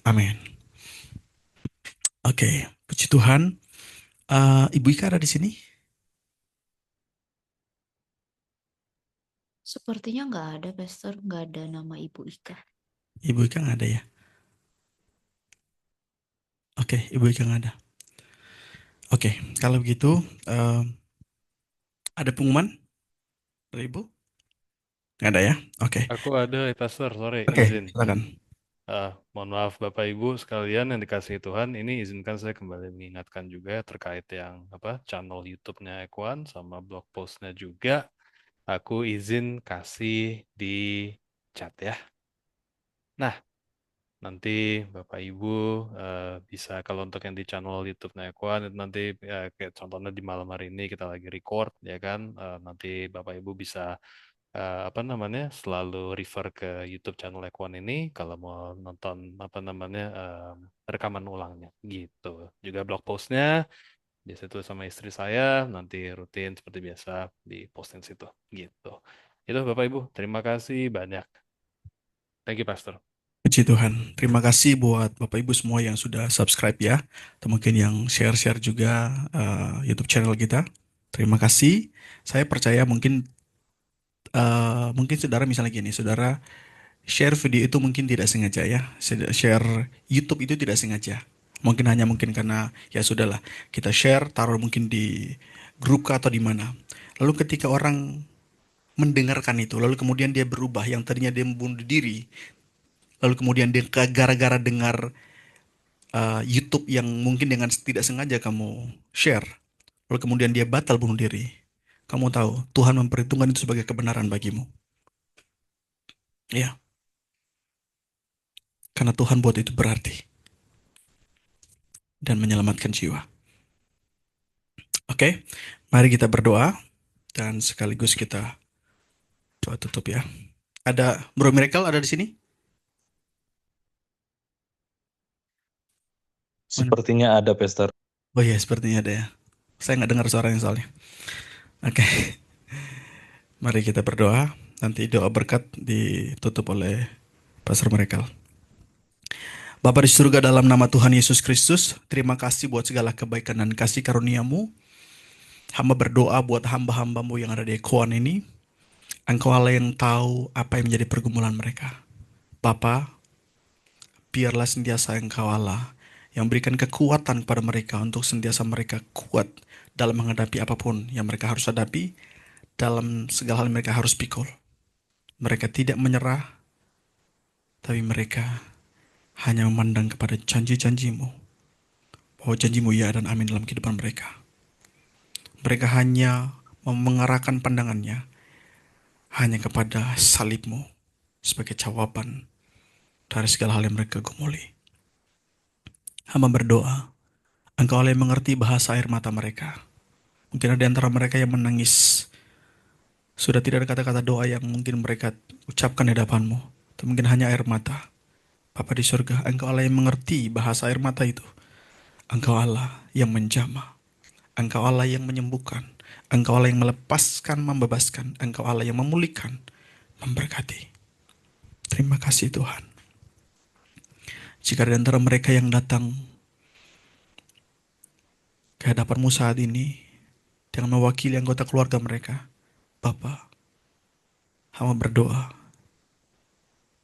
Amin. Oke, puji Tuhan. Ibu Ika ada di sini? Sepertinya nggak ada, Pastor. Nggak ada nama Ibu Ika. Ibu Ika nggak ada ya? Oke, Ibu Ika nggak ada. Oke, kalau begitu ada pengumuman dari Ibu? Nggak ada ya? Oke. Aku ada, Pastor, sorry, Oke, izin. silakan. Mohon maaf Bapak Ibu sekalian yang dikasihi Tuhan, ini izinkan saya kembali mengingatkan juga terkait yang channel YouTube-nya Ekuan sama blog post-nya juga. Aku izin kasih di chat ya. Nah, nanti Bapak Ibu bisa, kalau untuk yang di channel YouTube-nya Ekuan, nanti kayak contohnya di malam hari ini kita lagi record ya kan, nanti Bapak Ibu bisa selalu refer ke YouTube channel Ekuan ini kalau mau nonton rekaman ulangnya gitu. Juga blog postnya biasa itu sama istri saya, nanti rutin seperti biasa di posting situ gitu. Itu Bapak Ibu, terima kasih banyak. Thank you Pastor. Puji Tuhan. Terima kasih buat Bapak Ibu semua yang sudah subscribe ya. Atau mungkin yang share-share juga YouTube channel kita. Terima kasih. Saya percaya mungkin saudara misalnya gini, saudara share video itu mungkin tidak sengaja ya. Share YouTube itu tidak sengaja. Mungkin karena ya sudahlah, kita share, taruh mungkin di grup atau di mana. Lalu ketika orang mendengarkan itu, lalu kemudian dia berubah, yang tadinya dia membunuh diri, lalu kemudian dia gara-gara dengar YouTube yang mungkin dengan tidak sengaja kamu share, lalu kemudian dia batal bunuh diri. Kamu tahu, Tuhan memperhitungkan itu sebagai kebenaran bagimu. Ya. Karena Tuhan buat itu berarti. Dan menyelamatkan jiwa. Oke, mari kita berdoa. Dan sekaligus kita doa tutup ya. Ada Bro Miracle ada di sini? Sepertinya ada, Pastor. Oh iya, sepertinya ada ya. Saya nggak dengar suaranya soalnya. Oke. Mari kita berdoa. Nanti doa berkat ditutup oleh Pastor Miracle. Bapa di surga, dalam nama Tuhan Yesus Kristus, terima kasih buat segala kebaikan dan kasih karunia-Mu. Hamba berdoa buat hamba-hamba-Mu yang ada di Ekuan ini. Engkau Allah yang tahu apa yang menjadi pergumulan mereka. Bapa, biarlah senantiasa Engkau Allah yang berikan kekuatan kepada mereka untuk senantiasa mereka kuat dalam menghadapi apapun yang mereka harus hadapi, dalam segala hal yang mereka harus pikul. Mereka tidak menyerah, tapi mereka hanya memandang kepada janji-janji-Mu, bahwa janji-Mu ya dan amin dalam kehidupan mereka. Mereka hanya mengarahkan pandangannya hanya kepada salib-Mu sebagai jawaban dari segala hal yang mereka gumuli. Hamba berdoa, Engkau yang mengerti bahasa air mata mereka. Mungkin ada di antara mereka yang menangis. Sudah tidak ada kata-kata doa yang mungkin mereka ucapkan di hadapan-Mu, tapi mungkin hanya air mata. Bapa di surga, Engkau Allah yang mengerti bahasa air mata itu. Engkau Allah yang menjamah. Engkau Allah yang menyembuhkan. Engkau Allah yang melepaskan, membebaskan. Engkau Allah yang memulihkan, memberkati. Terima kasih Tuhan. Jika ada di antara mereka yang datang ke hadapan-Mu saat ini dengan mewakili anggota keluarga mereka, Bapa, hamba berdoa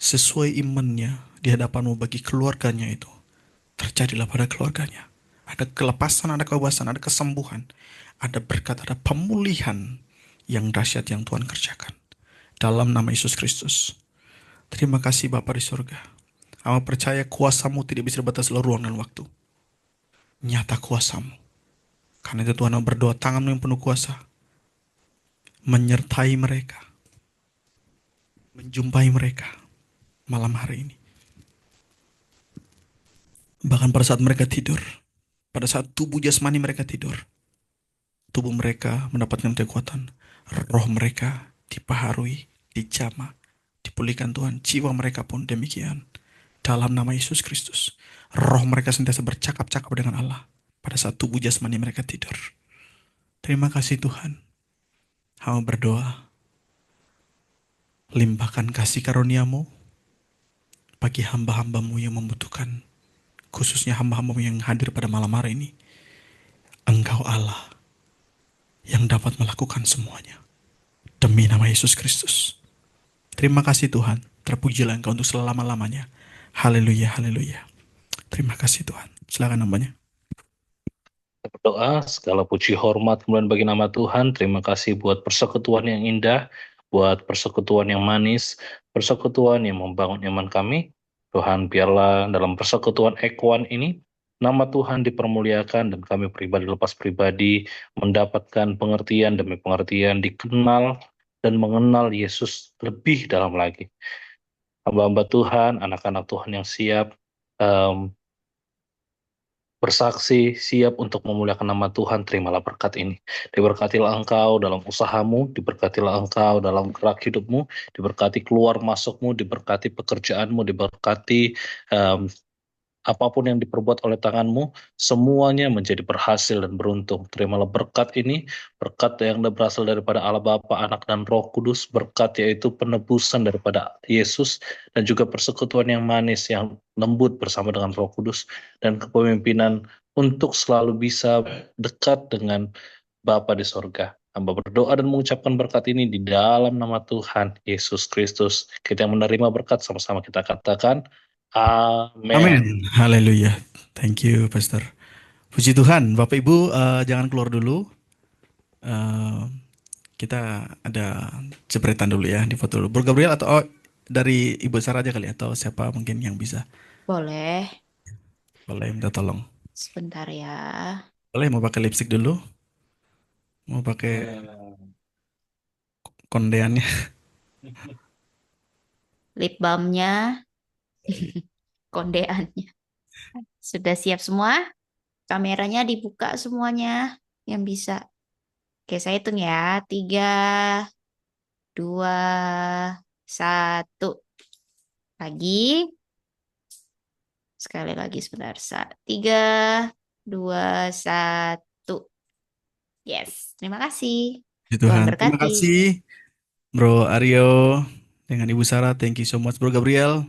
sesuai imannya di hadapan-Mu bagi keluarganya itu, terjadilah pada keluarganya. Ada kelepasan, ada kebebasan, ada kesembuhan, ada berkat, ada pemulihan yang dahsyat yang Tuhan kerjakan. Dalam nama Yesus Kristus. Terima kasih Bapa di surga. Hamba percaya kuasa-Mu tidak bisa dibatas oleh ruang dan waktu. Nyata kuasa-Mu. Karena itu Tuhan, hamba berdoa tangan-Mu yang penuh kuasa menyertai mereka, menjumpai mereka malam hari ini. Bahkan pada saat mereka tidur, pada saat tubuh jasmani mereka tidur, tubuh mereka mendapatkan kekuatan, roh mereka dipaharui, dijamah, dipulihkan Tuhan, jiwa mereka pun demikian. Dalam nama Yesus Kristus, roh mereka sentiasa bercakap-cakap dengan Allah pada saat tubuh jasmani mereka tidur. Terima kasih Tuhan. Hamba berdoa, limpahkan kasih karunia-Mu bagi hamba-hamba-Mu yang membutuhkan, khususnya hamba-hamba-Mu yang hadir pada malam hari ini. Engkau Allah yang dapat melakukan semuanya. Demi nama Yesus Kristus. Terima kasih Tuhan. Terpujilah Engkau untuk selama-lamanya. Haleluya, haleluya. Terima kasih Tuhan. Silakan nambahnya. Berdoa, segala puji hormat kemudian bagi nama Tuhan. Terima kasih buat persekutuan yang indah, buat persekutuan yang manis, persekutuan yang membangun iman kami. Tuhan, biarlah dalam persekutuan Ekwan ini, nama Tuhan dipermuliakan dan kami pribadi lepas pribadi mendapatkan pengertian demi pengertian, dikenal dan mengenal Yesus lebih dalam lagi. Hamba-hamba Tuhan, anak-anak Tuhan yang siap bersaksi, siap untuk memuliakan nama Tuhan, terimalah berkat ini. Diberkatilah engkau dalam usahamu, diberkatilah engkau dalam gerak hidupmu, diberkati keluar masukmu, diberkati pekerjaanmu, diberkati apapun yang diperbuat oleh tanganmu, semuanya menjadi berhasil dan beruntung. Terimalah berkat ini, berkat yang berasal daripada Allah Bapa, Anak, dan Roh Kudus, berkat yaitu penebusan daripada Yesus, dan juga persekutuan yang manis, yang lembut bersama dengan Roh Kudus, dan kepemimpinan untuk selalu bisa dekat dengan Bapa di sorga. Hamba berdoa dan mengucapkan berkat ini di dalam nama Tuhan Yesus Kristus. Kita yang menerima berkat sama-sama kita katakan, Amin. Amin. Haleluya. Thank you, Pastor. Puji Tuhan. Bapak Ibu, jangan keluar dulu. Kita ada jepretan dulu ya, di foto dulu. Bro Gabriel atau dari Ibu Sarah aja kali, atau siapa mungkin yang bisa. Boleh. Boleh minta tolong. Sebentar ya. Boleh mau pakai lipstick dulu? Mau pakai kondeannya? Lip balmnya, kondeannya. Sudah siap semua? Kameranya dibuka semuanya yang bisa. Oke, saya hitung ya. 3, 2, 1. Lagi. Sekali lagi sebentar. 3, 2, 1. Yes, terima kasih. Puji Tuhan Tuhan. Terima berkati. kasih Bro Aryo dengan Ibu Sarah. Thank you so much Bro Gabriel.